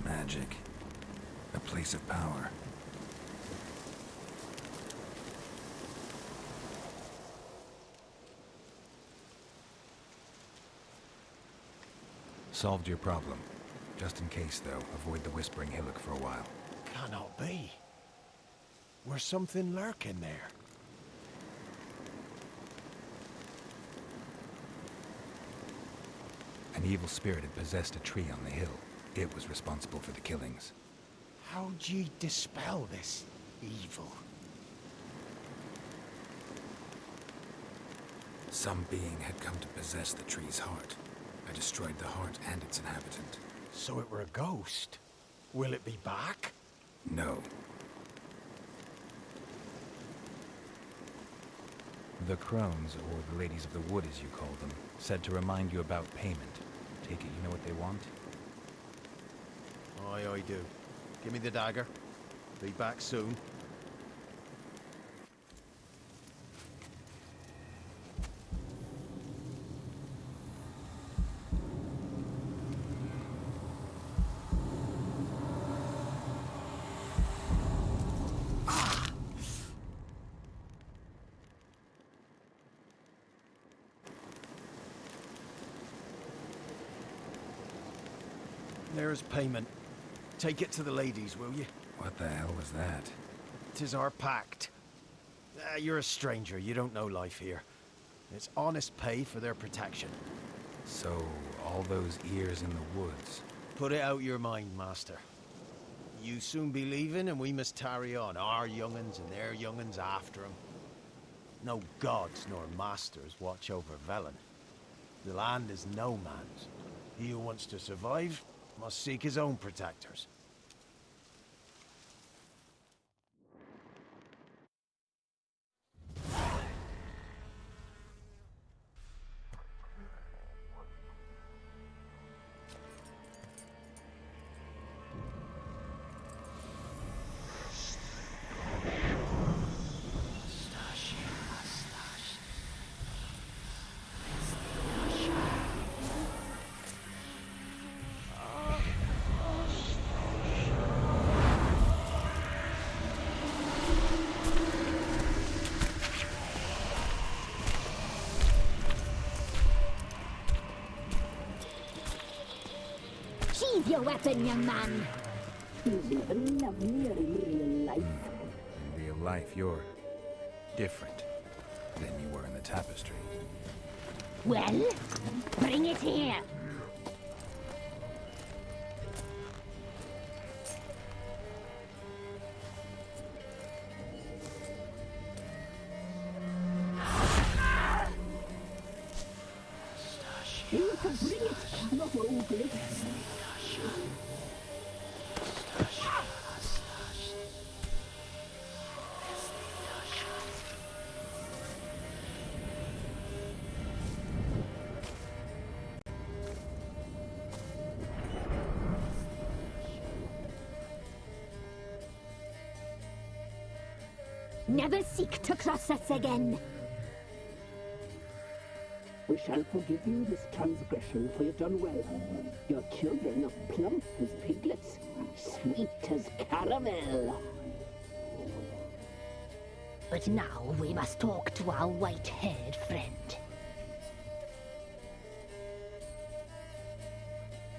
S1: Magic. A place of power. solved your problem. Just in case, though, avoid the Whispering Hillock for a while.
S11: Cannot be. Where's something lurking there?
S1: An evil spirit had possessed a tree on the hill. It was responsible for the killings.
S11: How'd ye dispel this evil?
S1: Some being had come to possess the tree's heart. I destroyed the heart and its inhabitant.
S11: So it were a ghost. Will it be back?
S1: No. The crones, or the ladies of the wood as you call them, said to remind you about payment. Take it you know what they want?
S11: Aye, I do. Give me the dagger. Be back soon. There's payment. Take it to the ladies, will you?
S1: What the hell was that?
S11: 'Tis our pact. You're a stranger. You don't know life here. It's honest pay for their protection.
S1: So, all those ears in the woods.
S11: Put it out your mind, master. You soon be leaving, and we must tarry on. Our young'uns and their young'uns after 'em. No gods nor masters watch over Velen. The land is no man's. He who wants to survive must seek his own protectors.
S9: Sheathe your weapon, young man.
S10: He's even lovelier in real life.
S1: In real life, you're different than you were in the tapestry.
S8: Well, bring it here.
S10: You can bring it, not ugly.
S9: Never seek to cross us again.
S10: We shall forgive you this transgression, for you've done well. Your children are plump as piglets, sweet as caramel.
S8: But now we must talk to our white-haired friend.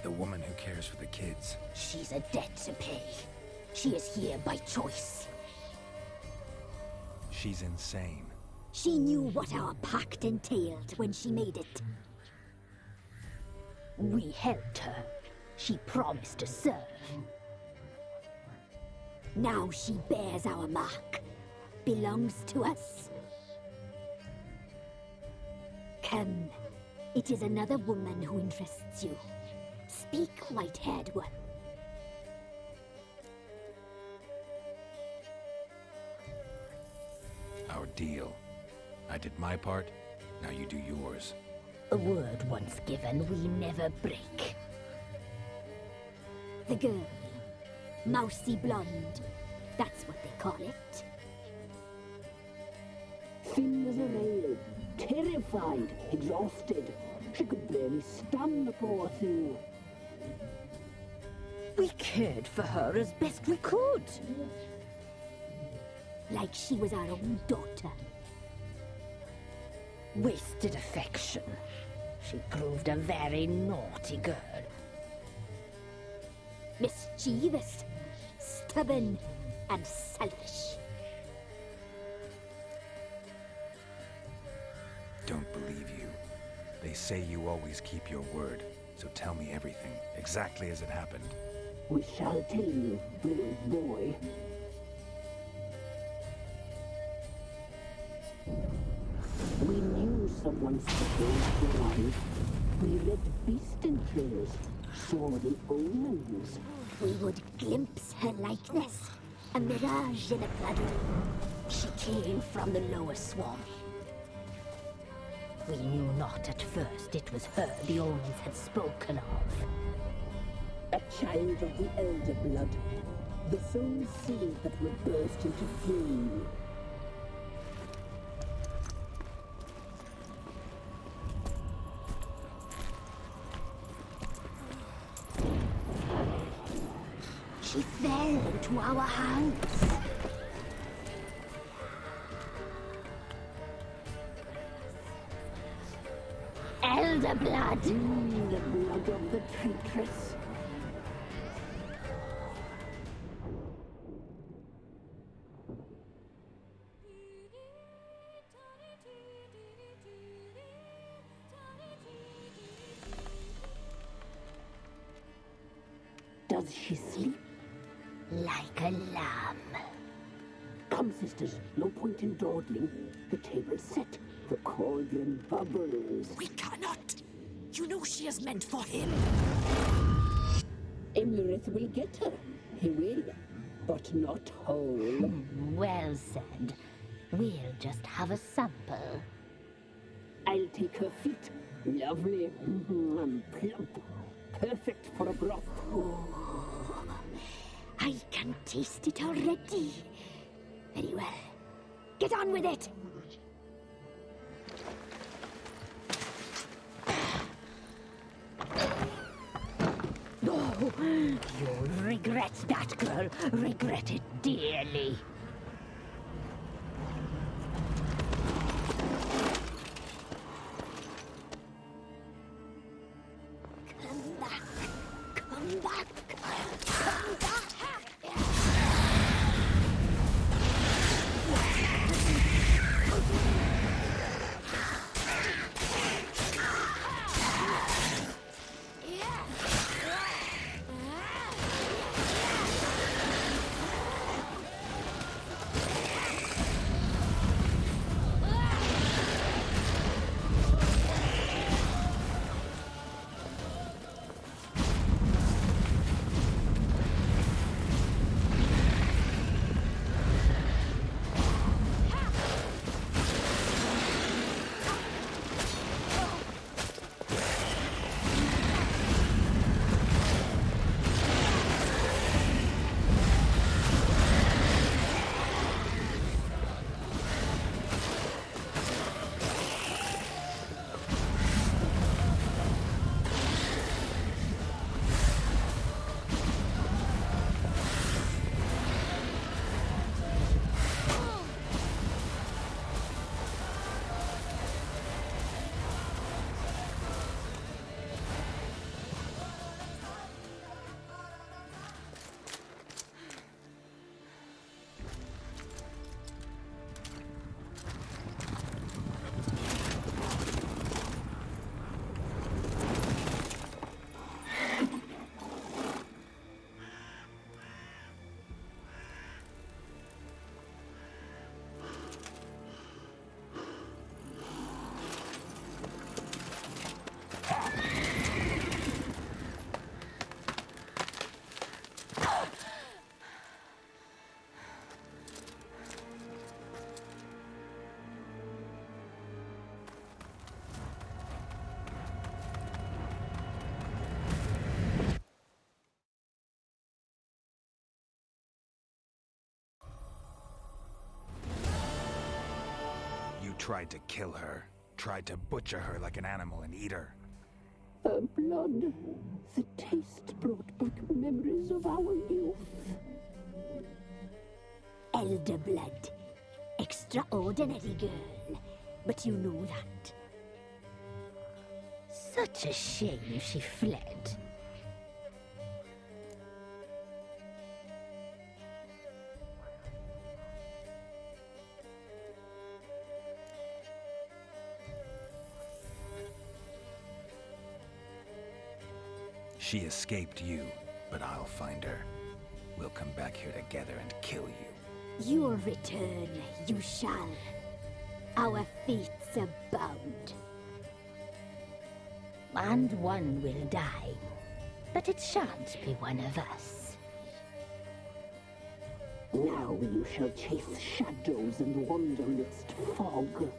S1: The woman who cares for the kids.
S8: She's a debt to pay. She is here by choice.
S1: She's insane.
S9: She knew what our pact entailed when she made it.
S8: We helped her. She promised to serve.
S9: Now she bears our mark. Belongs to us. Come. It is another woman who interests you. Speak, white-haired one.
S1: Our deal. I did my part, now you do yours.
S8: A word once given, we never break.
S9: The girl. Mousy blonde. That's what they call it.
S10: Thin as a rail, terrified, exhausted. She could barely stand, the poor thing.
S8: We cared for her as best we could.
S9: Like she was our own daughter.
S8: Wasted affection. She proved a very naughty girl.
S9: mischievous, stubborn, and selfish.
S1: Don't believe you. They say you always keep your word, so tell me everything, exactly as it happened.
S10: We shall tell you, little boy. We knew someone special was alive. We read beast entrails, saw the omens.
S9: We would glimpse her likeness, a mirage in a puddle. She came from the lower swamp. We knew not at first it was her the omens had spoken of.
S10: A child of the elder blood, the soul seed that would burst into flame.
S9: She fell into our hands. Elder blood!
S10: The blood of the traitress. Does she sleep?
S9: Like a lamb.
S10: Come, sisters, no point in dawdling. The table's set, the cauldron bubbles.
S14: We cannot! You know she is meant for him!
S10: Emlyrith will get her. He will, but not whole.
S8: Well said. We'll just have a sample.
S10: I'll take her feet. Lovely. Plump. Perfect for a broth.
S9: I can taste it already. Very well. Get on with it!
S8: Oh, you'll regret that, girl. Regret it dearly.
S9: Come back. Come back. Come back.
S1: Tried to kill her. Tried to butcher her like an animal and eat her.
S10: Her blood. The taste brought back memories of our youth.
S9: Elder blood. Extraordinary girl. But you know that.
S8: Such a shame she fled.
S1: She escaped you, but I'll find her. We'll come back here together and kill you.
S9: You'll return, you shall. Our fates are bound. And one will die, but it shan't be one of us.
S10: Now you shall chase shadows and wander midst fog.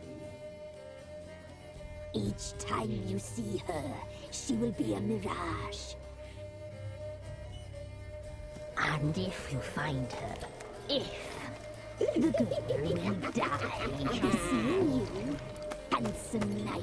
S9: Each time you see her, she will be a mirage. And if you find her, the girl will die. Seeing you, handsome knight.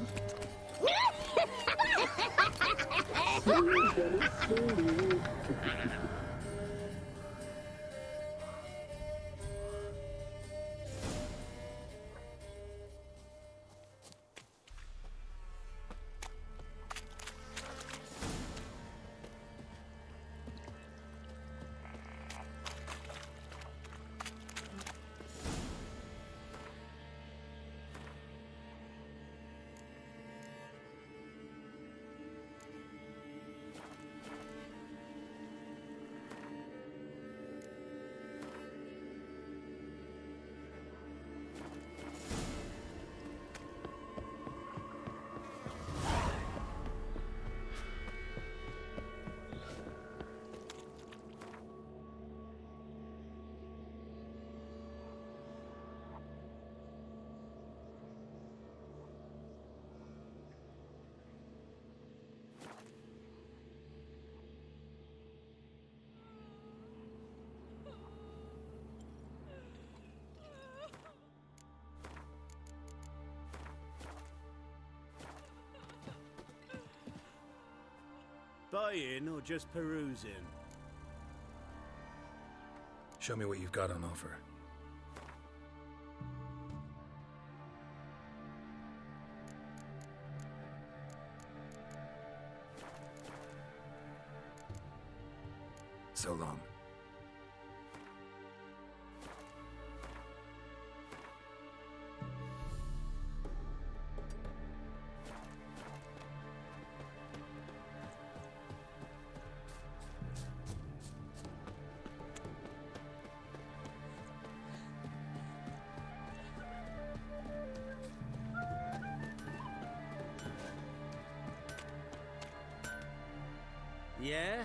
S12: Buying or just perusing?
S1: Show me what you've got on offer. So long.
S12: Yeah?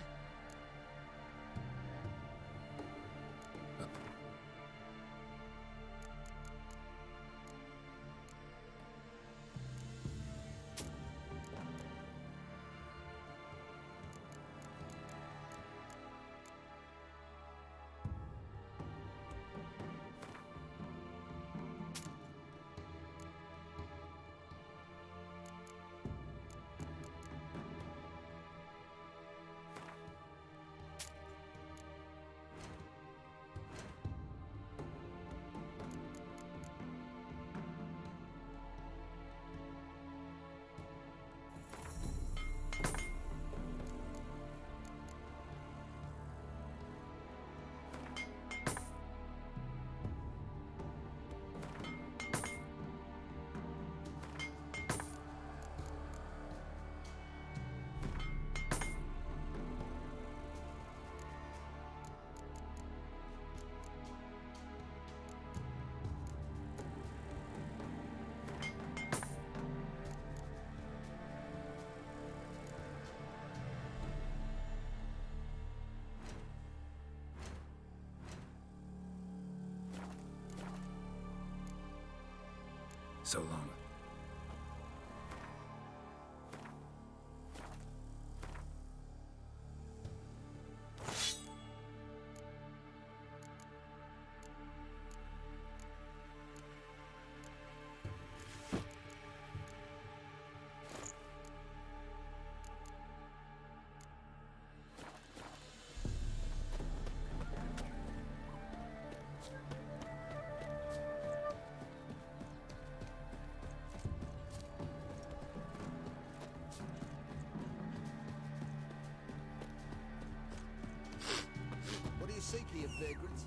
S1: So long.
S12: What do you seek here, vagrants?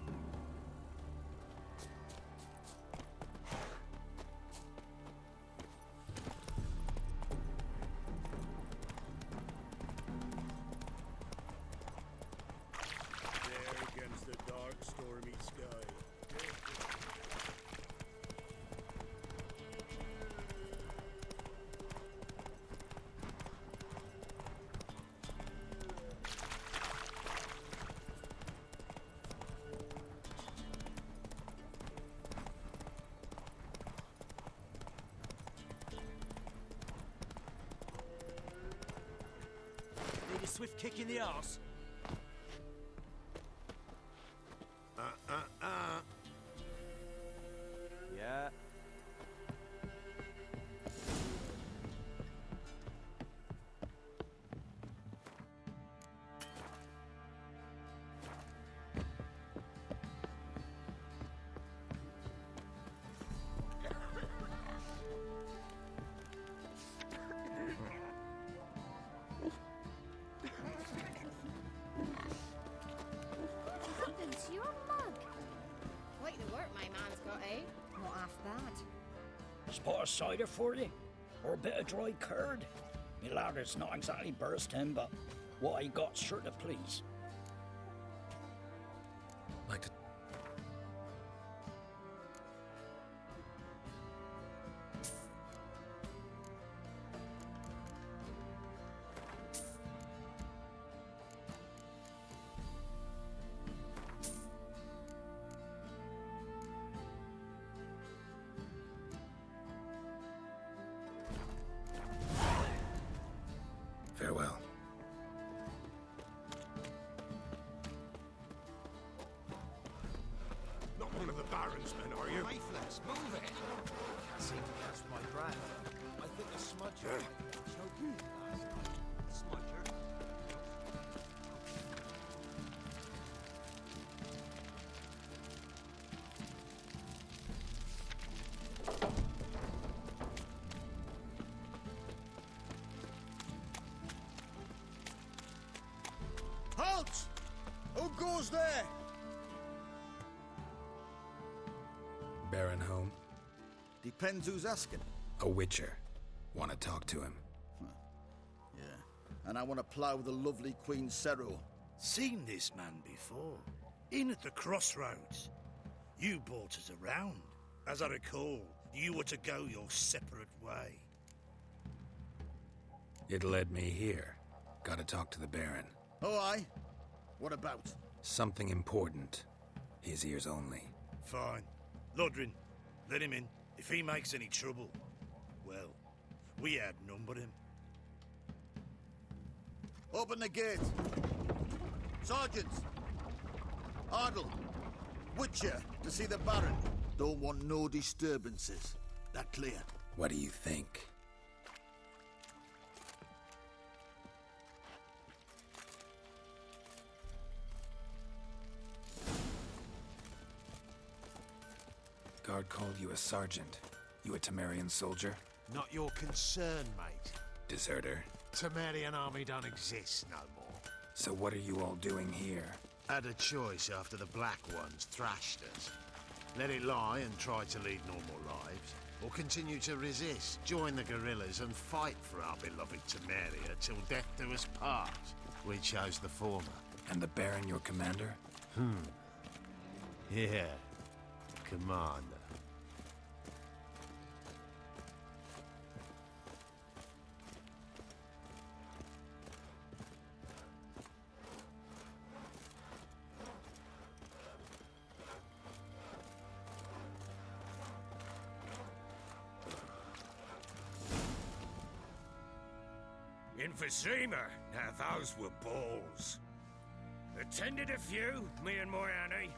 S12: swift kick in the arse.
S11: Yeah.
S4: It's your mug.
S2: Quite the work my man's got, eh?
S7: Not half bad.
S15: Spot of cider for you? Or a bit of dry curd? Me lad, it's not exactly bursting, but what I got's sure to please.
S1: Like to... Farewell.
S3: Not one of the Baron's men, are you?
S11: Faithless, move it! Can't seem to catch my breath. I think the smudger might have choked me last night. Smudger?
S12: Halt! Who goes there?
S1: Baron home?
S12: Depends who's asking.
S1: A witcher. Want to talk to him.
S12: Yeah. And I want to plough the lovely Queen Cero. Seen this man before. In at the crossroads. You brought us around. As I recall, you were to go your separate way.
S1: It led me here. Gotta talk to the Baron.
S12: Oh, aye? What about?
S1: Something important. His ears only.
S12: Fine. Lodrin, let him in. If he makes any trouble, well, we outnumber him. Open the gate. Sergeants! Ardle! Witcher, to see the Baron. Don't want no disturbances. That clear?
S1: What do you think? Guard called you a sergeant. You a Temerian soldier?
S11: Not your concern, mate.
S1: Deserter.
S11: Temerian army don't exist no more.
S1: So what are you all doing here?
S11: Had a choice after the Black Ones thrashed us. Let it lie and try to lead normal lives, or continue to resist, join the guerrillas and fight for our beloved Temeria till death do us part. We chose the former.
S1: And the Baron your commander?
S11: Yeah. Commander.
S16: Emphysema. Now those were balls. Attended a few, me and my Annie.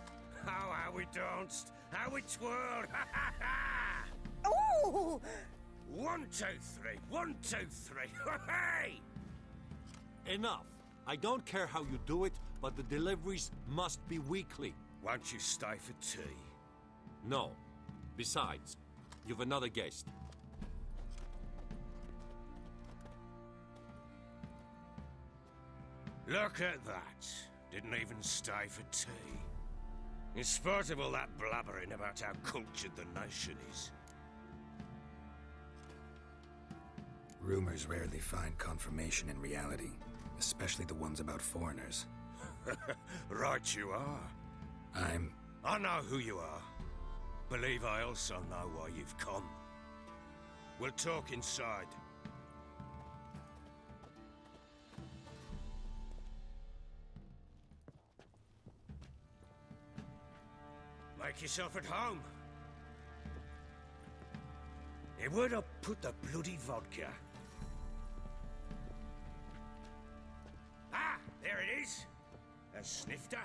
S16: Oh, how we danced, how we twirled. Ha ha ha!
S7: Oh!
S16: 1, 2, 3. 1, 2, 3. Hey!
S17: Enough. I don't care how you do it, but the deliveries must be weekly.
S16: Won't you stay for tea?
S17: No. Besides, you've another guest.
S16: Look at that. Didn't even stay for tea. In spite of all that blabbering about how cultured the nation is.
S1: Rumors rarely find confirmation in reality, especially the ones about foreigners.
S16: Right you are. I know who you are. Believe I also know why you've come. We'll talk inside. Make yourself at home. Where'd I put the bloody vodka? has sniffed her?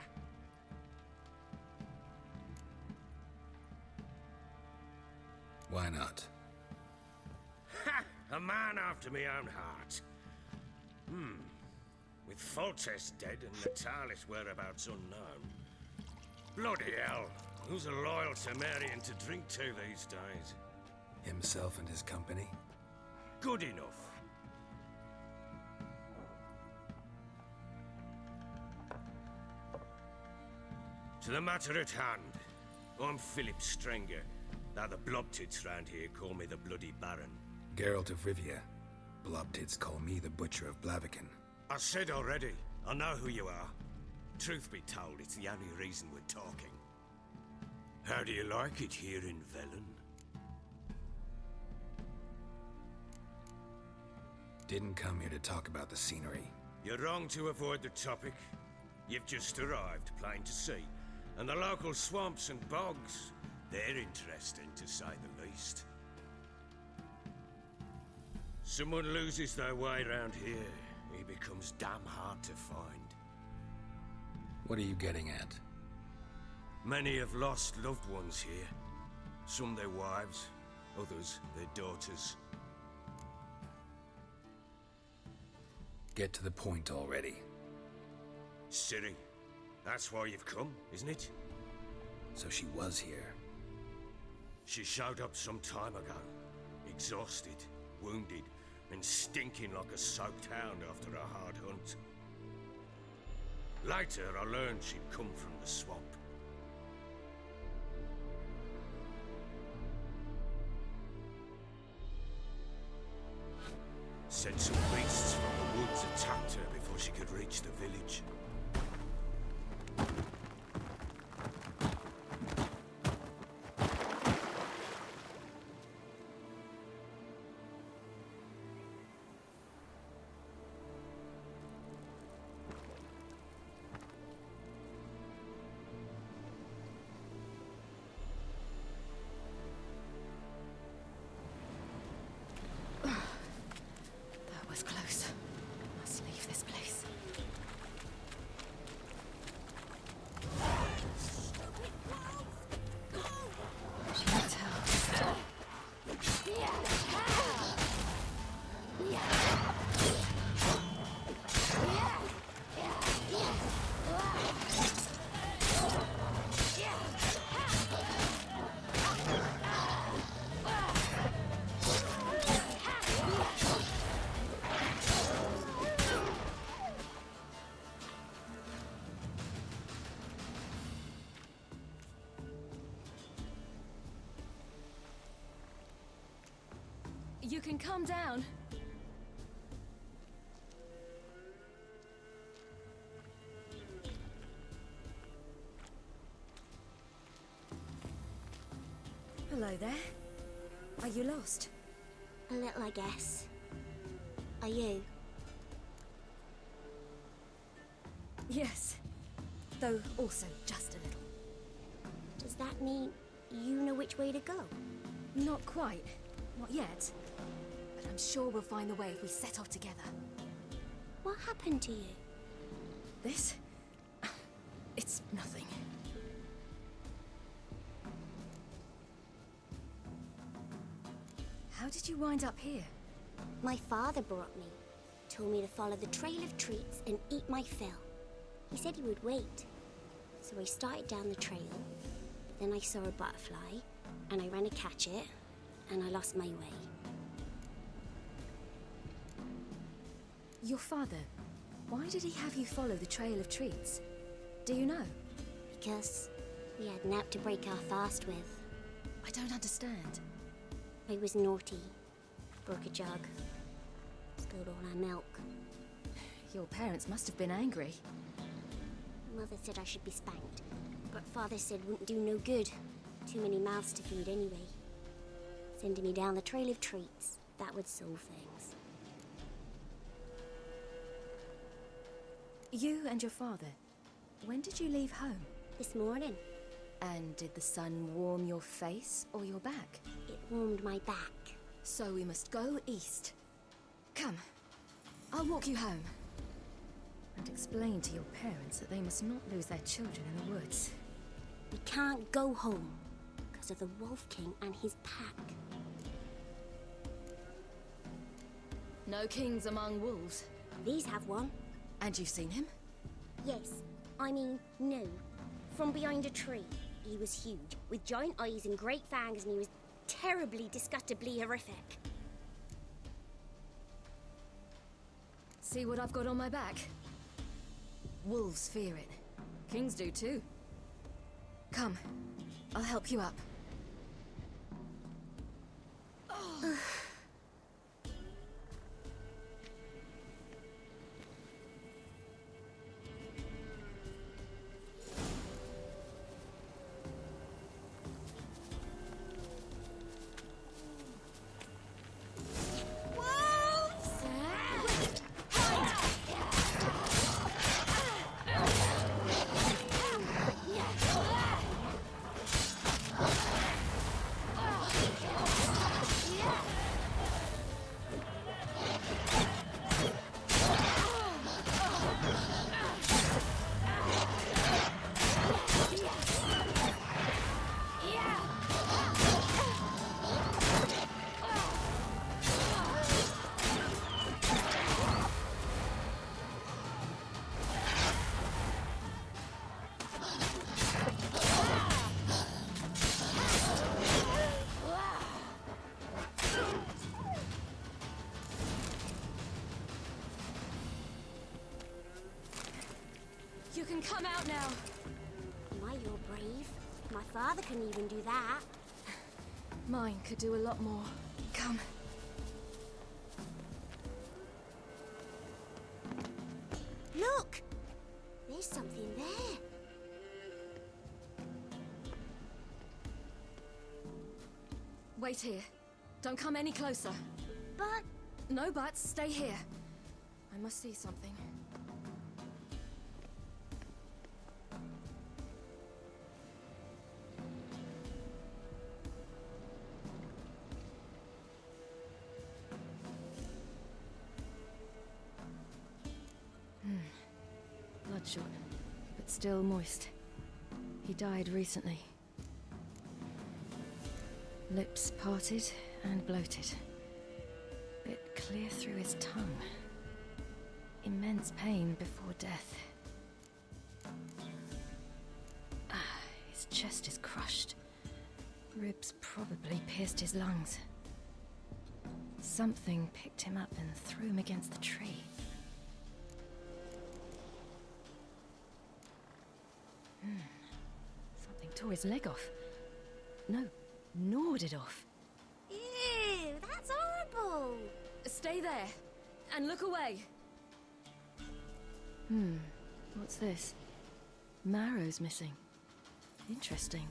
S1: Why not?
S16: Ha! A man after my own heart. With Foltest dead and Natalis' whereabouts unknown. Bloody hell. Who's a loyal Temerian to drink to these days?
S1: Himself and his company?
S16: Good enough. To the matter at hand. I'm Philip Strenger. Now the Blobtits round here call me the Bloody Baron.
S1: Geralt of Rivia. Blobtits call me the Butcher of Blaviken.
S16: I said already, I know who you are. Truth be told, it's the only reason we're talking. How do you like it here in Velen?
S1: Didn't come here to talk about the scenery.
S16: You're wrong to avoid the topic. You've just arrived, plain to see. And the local swamps and bogs, they're interesting to say the least. Someone loses their way around here, he becomes damn hard to find.
S1: What are you getting at?
S16: Many have lost loved ones here. Some their wives, others their daughters.
S1: Get to the point already.
S16: Ciri, that's why you've come, isn't it?
S1: So she was here.
S16: She showed up some time ago. Exhausted, wounded, and stinking like a soaked hound after a hard hunt. Later, I learned she'd come from the swamp. Said some beasts from the woods attacked her before she could reach the village.
S14: That was close. Must leave this place. She can tell.
S18: You can calm down.
S5: Hello there. Are you lost?
S6: A little, I guess. Are you?
S5: Yes. Though also just a little.
S6: Does that mean you know which way to go?
S5: Not quite. Not yet. But I'm sure we'll find the way if we set off together.
S6: What happened to you?
S5: This? It's nothing. How did you wind up here?
S6: My father brought me. Told me to follow the trail of treats and eat my fill. He said he would wait. So I started down the trail. Then I saw a butterfly, and I ran to catch it, and I lost my way.
S5: Your father, why did he have you follow the trail of treats? Do you know?
S6: Because we had nap to break our fast with.
S5: I don't understand.
S6: I was naughty. Broke a jug. Spilled all our milk.
S5: Your parents must have been angry.
S6: Mother said I should be spanked, but Father said wouldn't do no good. Too many mouths to feed anyway. Sending me down the trail of treats, that would solve things.
S5: You and your father, when did you leave home?
S6: This morning.
S5: And did the sun warm your face or your back?
S6: It warmed my back.
S5: So we must go east. Come, I'll walk you home.
S18: And explain to your parents that they must not lose their children in the woods.
S6: We can't go home because of the Wolf King and his pack.
S18: No kings among wolves.
S6: These have one.
S18: And you've seen him?
S6: Yes. I mean, no. From behind a tree. He was huge, with giant eyes and great fangs, and he was terribly, disgustingly horrific.
S18: See what I've got on my back? Wolves fear it. Kings do too. Come, I'll help you up. You can come out now.
S6: My, you're brave. My father couldn't even do that.
S18: Mine could do a lot more. Come.
S6: Look! There's something there.
S18: Wait here. Don't come any closer.
S6: But...
S18: No buts. Stay here. I must see something. Bloodshot, but still moist. He died recently. Lips parted and bloated. Bit clear through his tongue. Immense pain before death. His chest is crushed. Ribs probably pierced his lungs. Something picked him up and threw him against the tree. Something tore his leg off. No, gnawed it off.
S6: Ew, that's horrible.
S18: Stay there, and look away. What's this? Marrow's missing. Interesting.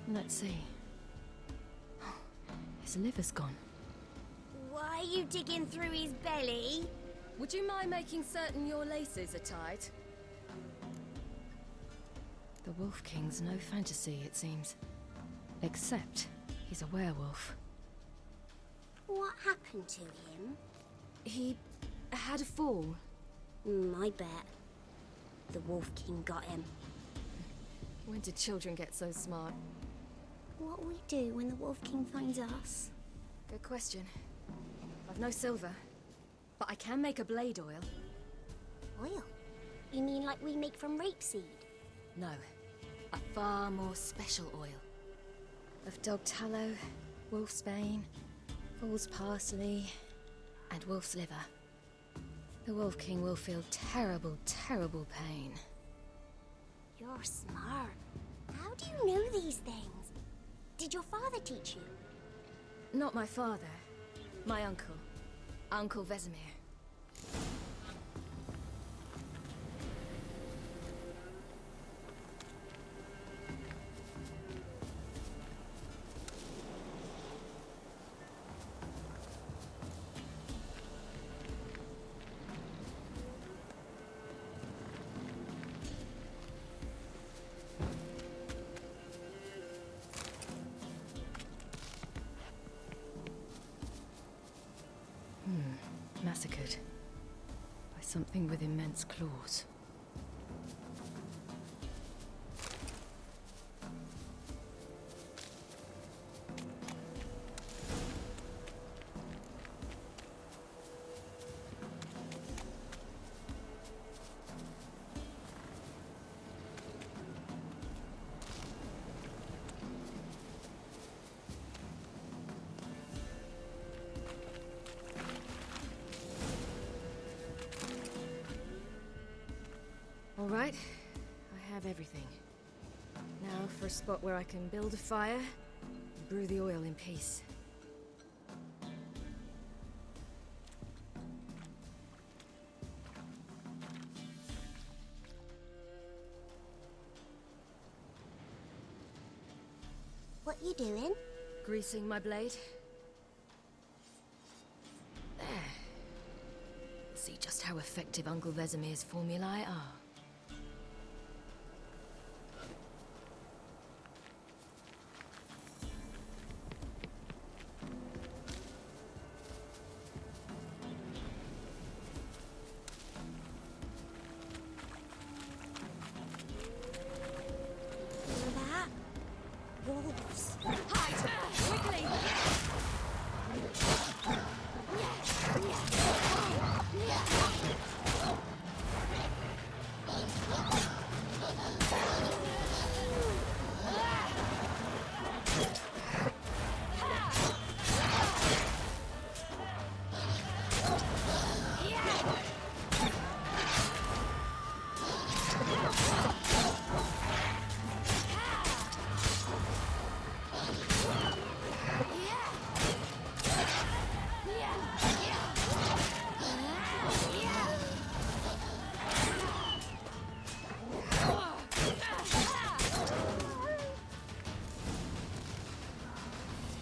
S18: Let's see. His liver's gone.
S6: Why are you digging through his belly?
S18: Would you mind making certain your laces are tied? The Wolf King's no fantasy, it seems. Except he's a werewolf.
S6: What happened to him?
S18: He had a fall.
S6: I bet. The Wolf King got him.
S18: When did children get so smart?
S6: What'll we do when the Wolf King finds us?
S18: Good question. I've no silver, but I can make a blade oil.
S6: Oil? You mean like we make from rapeseed?
S18: No, a far more special oil. Of dog tallow, wolf's bane, fool's parsley, and wolf's liver. The Wolf King will feel terrible, terrible pain.
S6: You're smart. How do you know these things? Did your father teach you?
S18: Not my father. My uncle. Uncle Vesemir. anchored by something with immense claws. All right, I have everything. Now for a spot where I can build a fire and brew the oil in peace.
S6: What you doing?
S18: Greasing my blade. There. See just how effective Uncle Vesemir's formulae are.
S6: Wolves.
S18: Hide! Quickly!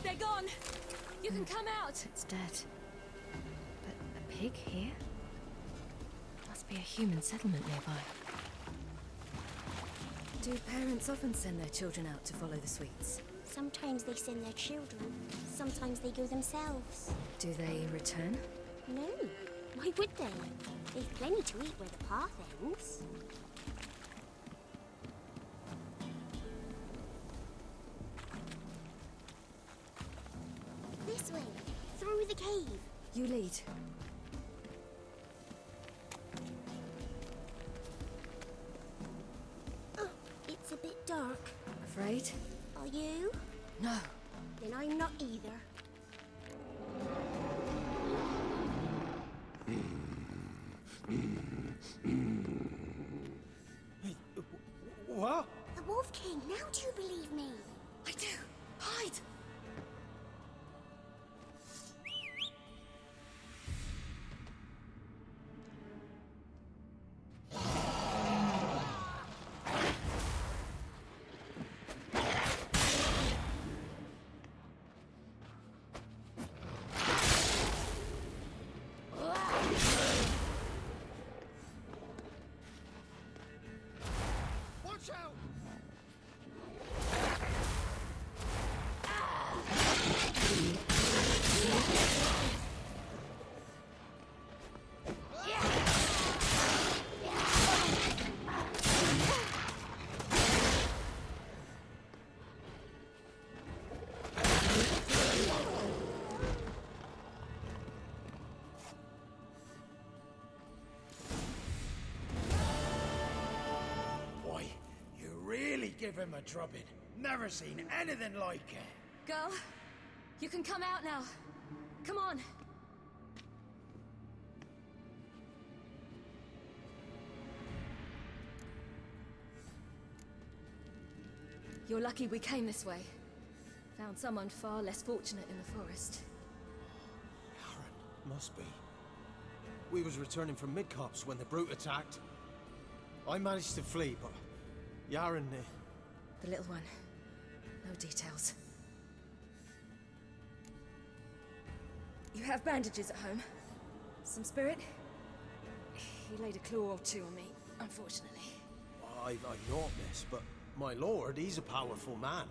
S18: They're gone! You can come out! It's dead. But a pig here? Must be a human settlement nearby. Do parents often send their children out to follow the sweets?
S6: Sometimes they send their children. Sometimes they go themselves.
S18: Do they return?
S6: No. Why would they? They've plenty to eat where the path ends. This way. Through the cave.
S18: You lead.
S6: Oh, it's a bit dark.
S18: Afraid?
S6: Are you?
S18: No.
S6: Then I'm not either.
S11: What?
S6: The Wolf King, now do you believe me?
S18: I do. Hide!
S3: Watch out!
S11: Boy, you really give him a drubbing. Never seen anything like it.
S18: Girl, you can come out now. Come on. You're lucky we came this way. Found someone far less fortunate in the forest.
S11: Must be. We was returning from Midcops when the brute attacked. I managed to flee, but Yaren...
S18: The little one. No details. You have bandages at home? Some spirit? He laid a claw or two on me, unfortunately.
S11: I've not, miss, but my lord, he's a powerful man.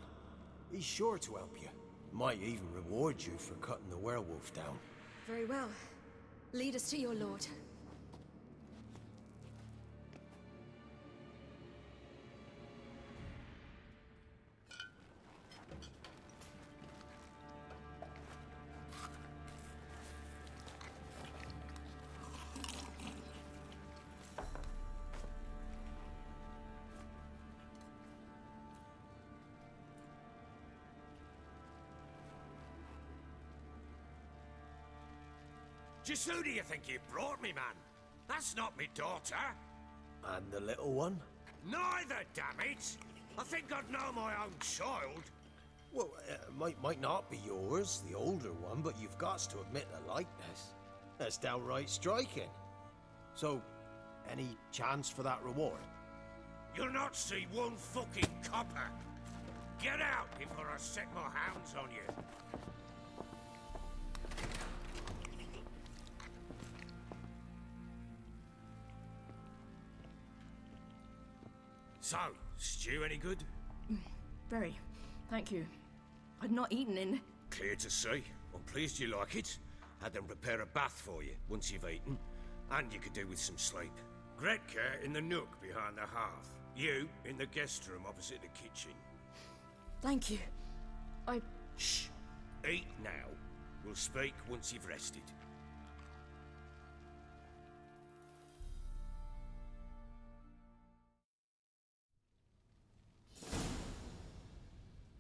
S11: He's sure to help you. Might even reward you for cutting the werewolf down.
S18: Very well. Lead us to your lord.
S16: Just who do you think you brought me, man? That's not me daughter.
S11: And the little one?
S16: Neither, damn it! I think I'd know my own child.
S11: Well, might not be yours, the older one, but you've got to admit the likeness. That's downright striking. So, any chance for that reward?
S16: You'll not see one fucking copper. Get out before I set my hounds on you. So, stew any good?
S19: Very. Thank you. I'd not eaten in...
S16: Clear to see. I'm pleased you like it. Had them prepare a bath for you once you've eaten. And you could do with some sleep. Gretka in the nook behind the hearth. You in the guest room opposite the kitchen.
S19: Thank you.
S16: Shh. Eat now. We'll speak once you've rested.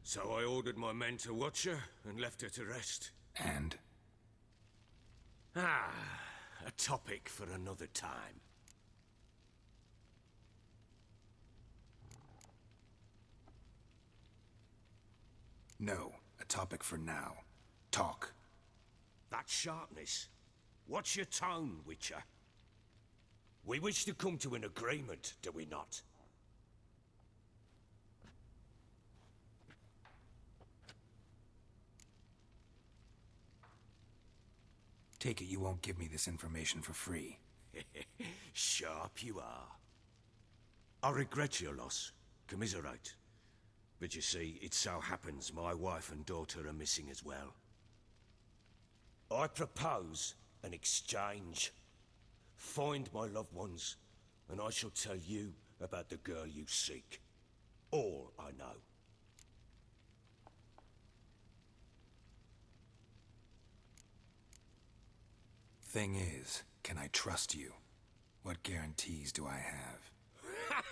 S16: So I ordered my men to watch her and left her to rest.
S1: And?
S16: A topic for another time.
S1: No, a topic for now. Talk.
S16: That sharpness. What's your tone, Witcher? We wish to come to an agreement, do we not?
S1: Take it you won't give me this information for free.
S16: Sharp you are. I regret your loss. Commiserate. But you see, it so happens my wife and daughter are missing as well. I propose an exchange. Find my loved ones, and I shall tell you about the girl you seek. All I know.
S1: Thing is, can I trust you? What guarantees do I have?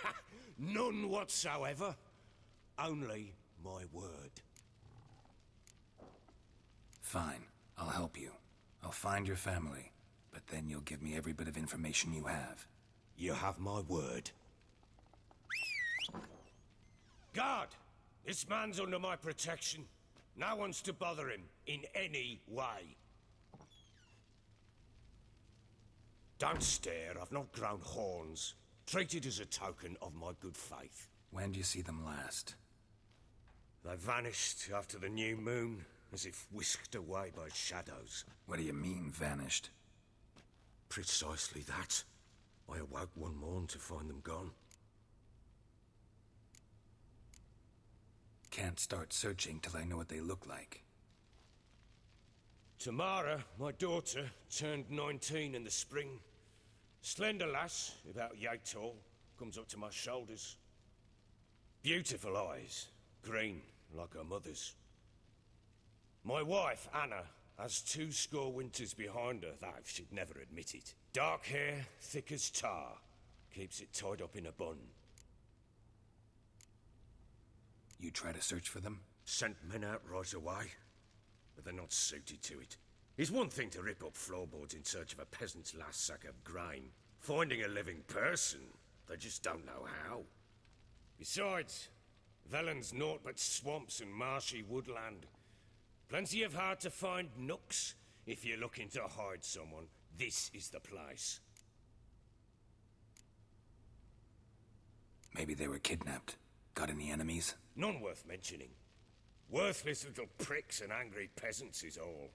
S16: None whatsoever. Only my word.
S1: Fine, I'll help you. I'll find your family, but then you'll give me every bit of information you have.
S16: You have my word. Guard! This man's under my protection. No one's to bother him in any way. Don't stare, I've not grown horns. Treat it as a token of my good faith.
S1: When do you see them last?
S16: They vanished after the new moon, as if whisked away by shadows.
S1: What do you mean, vanished?
S16: Precisely that. I awoke one morn to find them gone.
S1: Can't start searching till I know what they look like.
S16: Tamara, my daughter, turned 19 in the spring. Slender lass, about yay tall, comes up to my shoulders. Beautiful eyes, green like her mother's. My wife, Anna, has 20 winters behind her, though she'd never admit it. Dark hair, thick as tar, keeps it tied up in a bun.
S1: You try to search for them?
S16: Sent men out right away, but they're not suited to it. It's one thing to rip up floorboards in search of a peasant's last sack of grain. Finding a living person, they just don't know how. Besides, Velen's naught but swamps and marshy woodland. Plenty of hard-to-find nooks. If you're looking to hide someone, this is the place.
S1: Maybe they were kidnapped. Got any enemies?
S16: None worth mentioning. Worthless little pricks and angry peasants is all.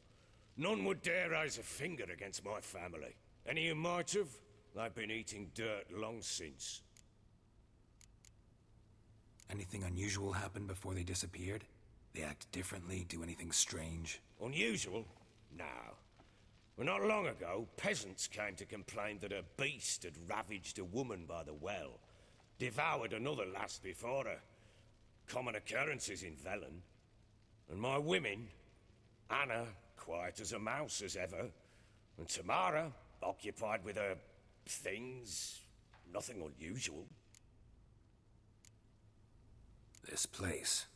S16: None would dare raise a finger against my family. Any who might have, they've been eating dirt long since.
S1: Anything unusual happen before they disappeared? They act differently, do anything strange?
S16: Unusual? No. Well, not long ago, peasants came to complain that a beast had ravaged a woman by the well, devoured another lass before her. Common occurrences in Velen. And my women, Anna, quiet as a mouse as ever, and Tamara, occupied with her things, nothing unusual.
S1: This place.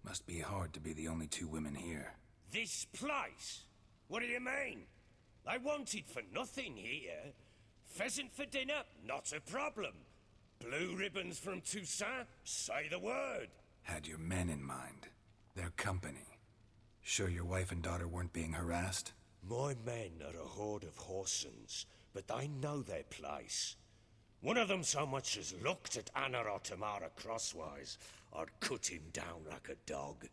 S1: Must be hard to be the only two women here.
S16: This place? What do you mean? I wanted for nothing here. Pheasant for dinner? Not a problem. Blue ribbons from Toussaint? Say the word.
S1: Had your men in mind. Their company. Sure your wife and daughter weren't being harassed?
S16: My men are a horde of Horsons, but they know their place. One of them so much as looked at Anna or Tamara crosswise, I'd cut him down like a dog.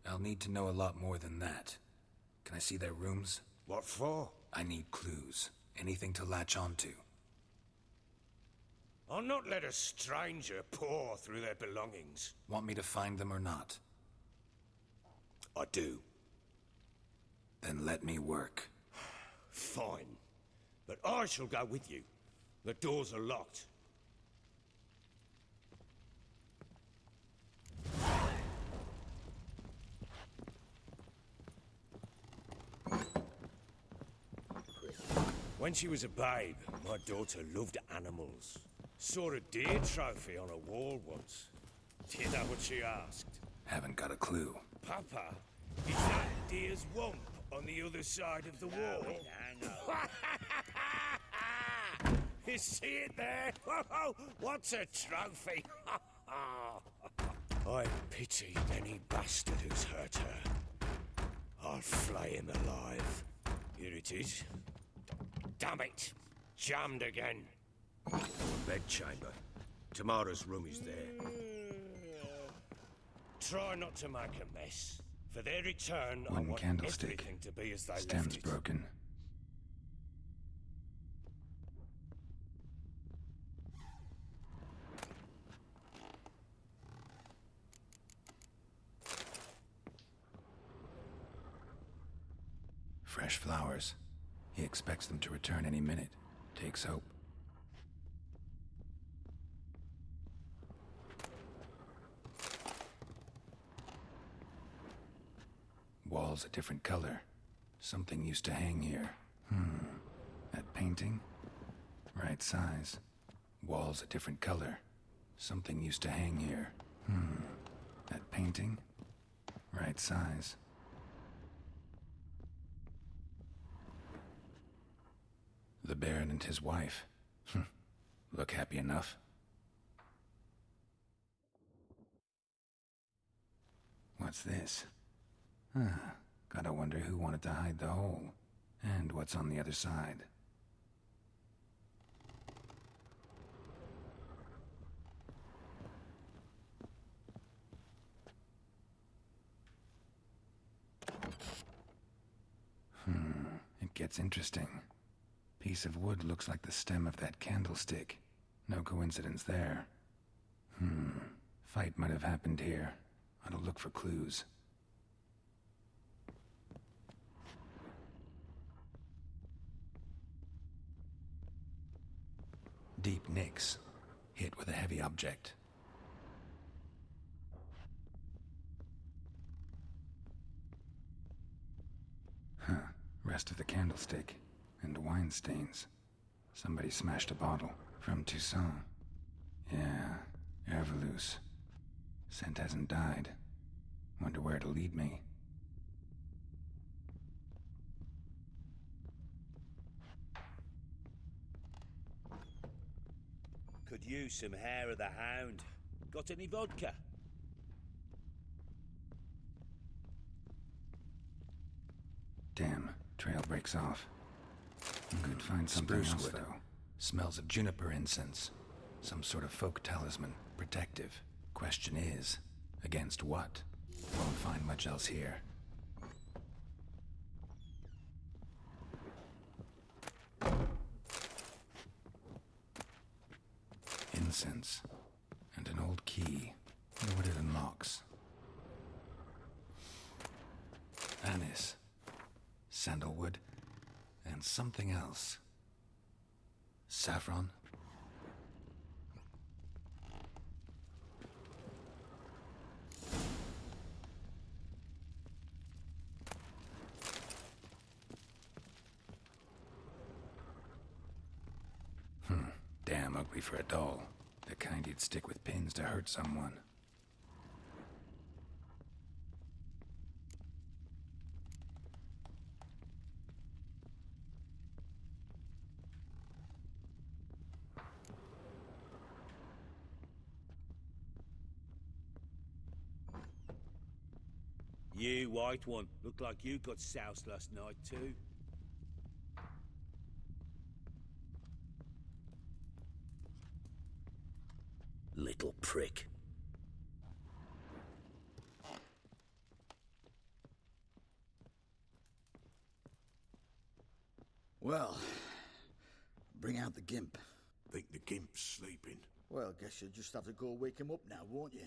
S1: I'll need to know a lot more than that. Can I see their rooms?
S16: What for?
S1: I need clues. Anything to latch onto.
S16: I'll not let a stranger pore through their belongings.
S1: Want me to find them or not?
S16: I do.
S1: Then let me work.
S16: Fine. But I shall go with you. The doors are locked. When she was a babe, my daughter loved animals. Saw a deer trophy on a wall once. Do you know what she asked?
S1: Haven't got a clue.
S16: Papa, is that deer's wump on the other side of the wall? You see it there? Whoa, what's a trophy? I pity any bastard who's hurt her. I'll flay him alive. Here it is. Damn it! Jammed again. Bedchamber. Tamara's room is there. Try not to make a mess. For their return, I
S1: One
S16: want
S1: candlestick.
S16: everything to be as they
S1: Stem's
S16: left it.
S1: broken. Fresh flowers. He expects them to return any minute. Takes hope. Walls a different color. Something used to hang here. That painting? Right size. Walls a different color. Something used to hang here. That painting? Right size. The Baron and his wife. Look happy enough. What's this? Gotta wonder who wanted to hide the hole. And what's on the other side. It gets interesting. Piece of wood looks like the stem of that candlestick. No coincidence there. Fight might have happened here. Ought to look for clues. Deep nicks. Hit with a heavy object. Rest of the candlestick. And wine stains. Somebody smashed a bottle. From Toussaint. Yeah, Herveloos. Scent hasn't died. Wonder where it'll lead me.
S20: Could use some hair of the hound. Got any vodka?
S1: Damn, trail breaks off. Could find something
S21: Spruce
S1: else,
S21: wood.
S1: though. Smells of juniper incense. Some sort of folk talisman. Protective. Question is, against what? Won't find much else here. Incense. And an old key. Wonder what it unlocks. Anise. sandalwood, and something else. Saffron? Damn ugly for a doll. The kind you'd stick with pins to hurt someone.
S20: You, white one, look like you got soused last night too. Little prick.
S12: Well, bring out the gimp.
S3: Think the gimp's sleeping?
S12: Well, guess you'll just have to go wake him up now, won't you?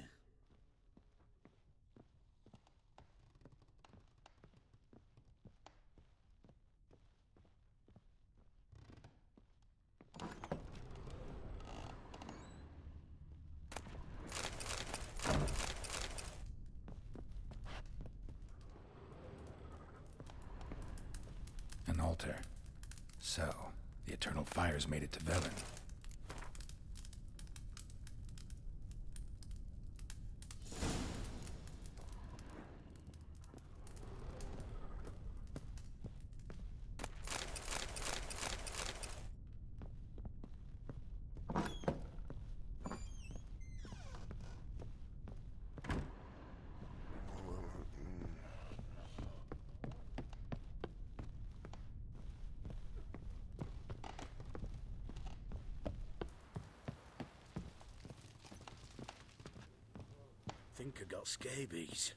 S1: An altar. So, the eternal fires made it to Velen.
S20: Think I got scabies.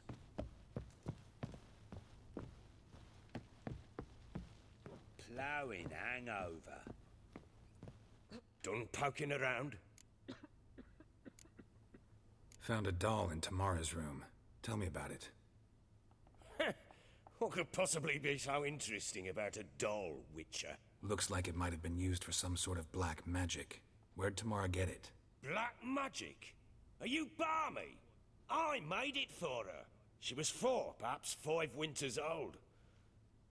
S20: Ploughing hangover. Done poking around?
S1: Found a doll in Tamara's room. Tell me about it.
S16: What could possibly be so interesting about a doll, Witcher?
S1: Looks like it might have been used for some sort of black magic. Where'd Tamara get it?
S16: Black magic? Are you balmy? I made it for her. She was 4, perhaps 5 winters old.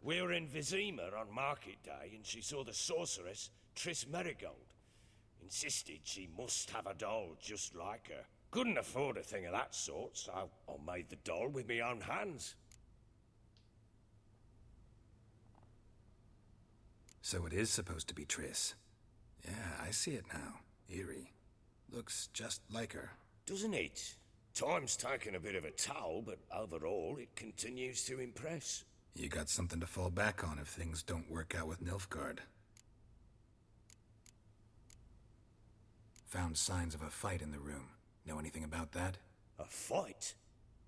S16: We were in Vizima on market day, and she saw the sorceress, Triss Merigold. Insisted she must have a doll just like her. Couldn't afford a thing of that sort, so I made the doll with my own hands.
S1: So it is supposed to be Triss. Yeah, I see it now. Eerie. Looks just like her.
S16: Doesn't it? Time's taken a bit of a toll, but overall, it continues to impress.
S1: You got something to fall back on if things don't work out with Nilfgaard. Found signs of a fight in the room. Know anything about that?
S16: A fight?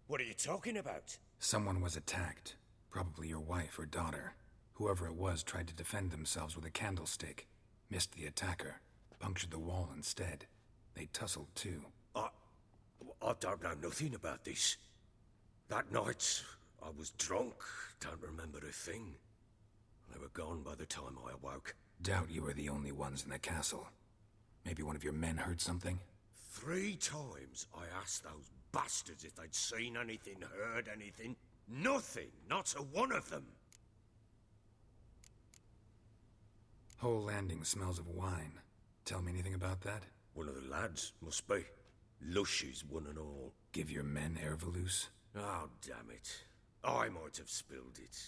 S16: What are you talking about?
S1: Someone was attacked. Probably your wife or daughter. Whoever it was tried to defend themselves with a candlestick. Missed the attacker. Punctured the wall instead. They tussled too.
S16: I don't know nothing about this. That night, I was drunk, don't remember a thing. They were gone by the time I awoke.
S1: Doubt you were the only ones in the castle. Maybe one of your men heard something?
S16: 3 times I asked those bastards if they'd seen anything, heard anything. Nothing, not a one of them.
S1: Whole landing smells of wine. Tell me anything about that?
S16: One of the lads, must be. Lushes, one and all.
S1: Give your men Ervalus?
S16: Oh, damn it. I might have spilled it.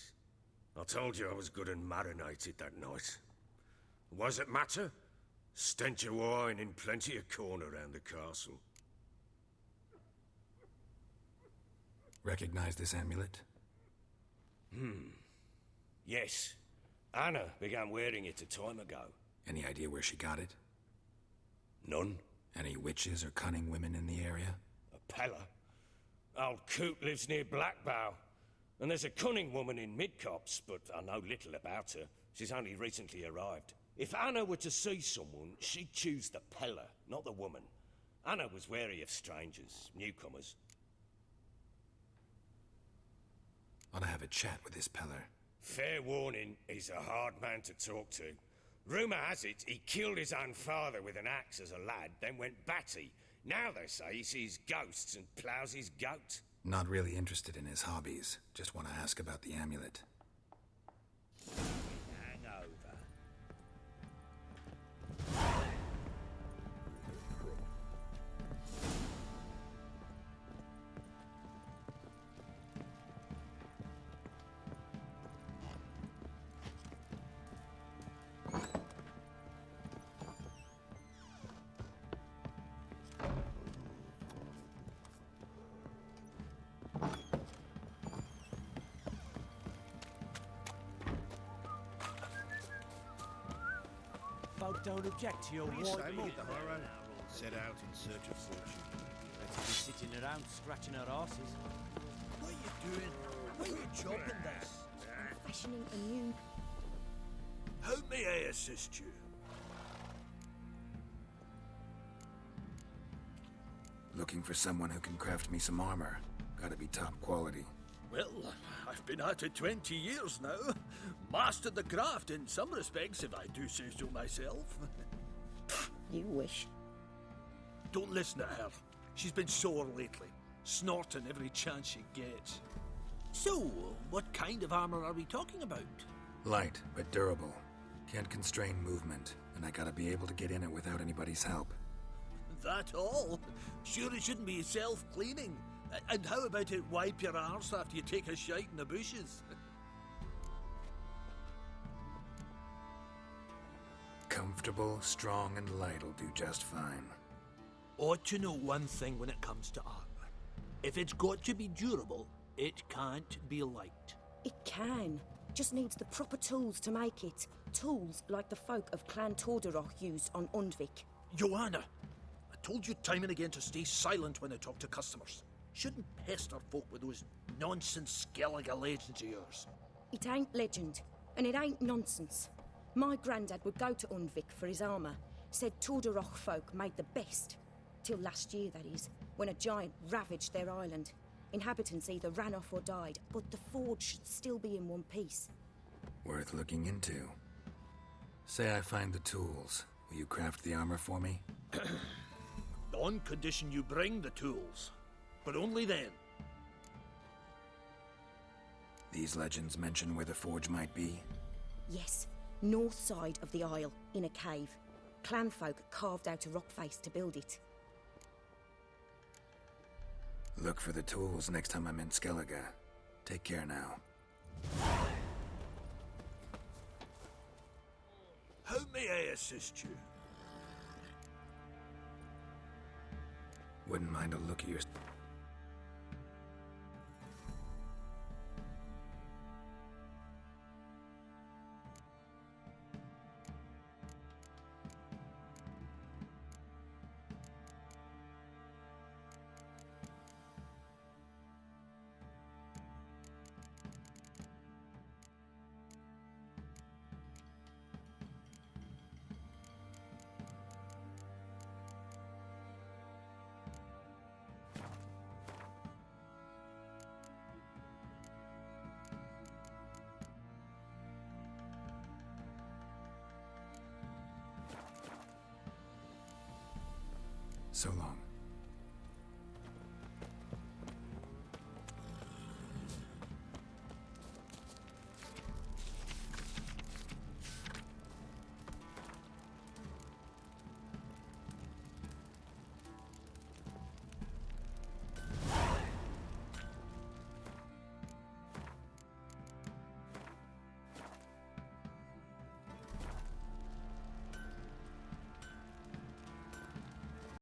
S16: I told you I was good and marinated that night. What does it matter? Stench of wine in plenty of corn around the castle.
S1: Recognize this amulet?
S16: Yes. Anna began wearing it a time ago.
S1: Any idea where she got it?
S16: None.
S1: Any witches or cunning women in the area?
S16: A Pella? Old Coot lives near Blackbow. And there's a cunning woman in Midcopse, but I know little about her. She's only recently arrived. If Anna were to see someone, she'd choose the Pella, not the woman. Anna was wary of strangers, newcomers.
S1: Ought to have a chat with this Peller.
S16: Fair warning, he's a hard man to talk to. Rumour has it he killed his own father with an axe as a lad, then went batty. Now they say he sees ghosts and ploughs his goat.
S1: Not really interested in his hobbies. Just want to ask about the amulet.
S20: Hangover.
S11: Folk don't object to your
S12: What are you
S11: white
S12: saying,
S11: meat.
S12: tomorrow? Set out in search of fortune.
S11: Better be sitting around scratching our asses.
S20: What are you doing? Why are you chopping this?
S9: Fashioning a new.
S20: How may I assist you?
S1: Looking for someone who can craft me some armor. Gotta be top quality.
S20: Well, I've been at it 20 years now. Mastered the craft in some respects, if I do say so myself.
S9: You wish.
S20: Don't listen to her. She's been sore lately, snorting every chance she gets. So, what kind of armor are we talking about?
S1: Light, but durable. Can't constrain movement, and I gotta be able to get in it without anybody's help.
S20: That all? Sure it shouldn't be self-cleaning. And how about it wipe your arse after you take a shite in the bushes?
S1: Comfortable, strong, and light'll do just fine.
S20: Ought to know one thing when it comes to armor. If it's got to be durable, it can't be light.
S21: It can. Just needs the proper tools to make it. Tools like the folk of Clan Torderoch used on Undvik.
S20: Joanna, I told you time and again to stay silent when I talk to customers. Shouldn't pester folk with those nonsense Skellige legends of yours.
S21: It ain't legend, and it ain't nonsense. My granddad would go to Undvik for his armour. Said Torderoch folk made the best. Till last year, that is, when a giant ravaged their island. Inhabitants either ran off or died, but the forge should still be in one piece.
S1: Worth looking into. Say I find the tools. Will you craft the armor for me?
S20: On condition you bring the tools. But only then.
S1: These legends mention where the forge might be?
S21: Yes, north side of the isle, in a cave. Clanfolk carved out a rock face to build it.
S1: Look for the tools next time I'm in Skellige. Take care now.
S20: How may I assist you?
S1: Wouldn't mind a look at your... So long.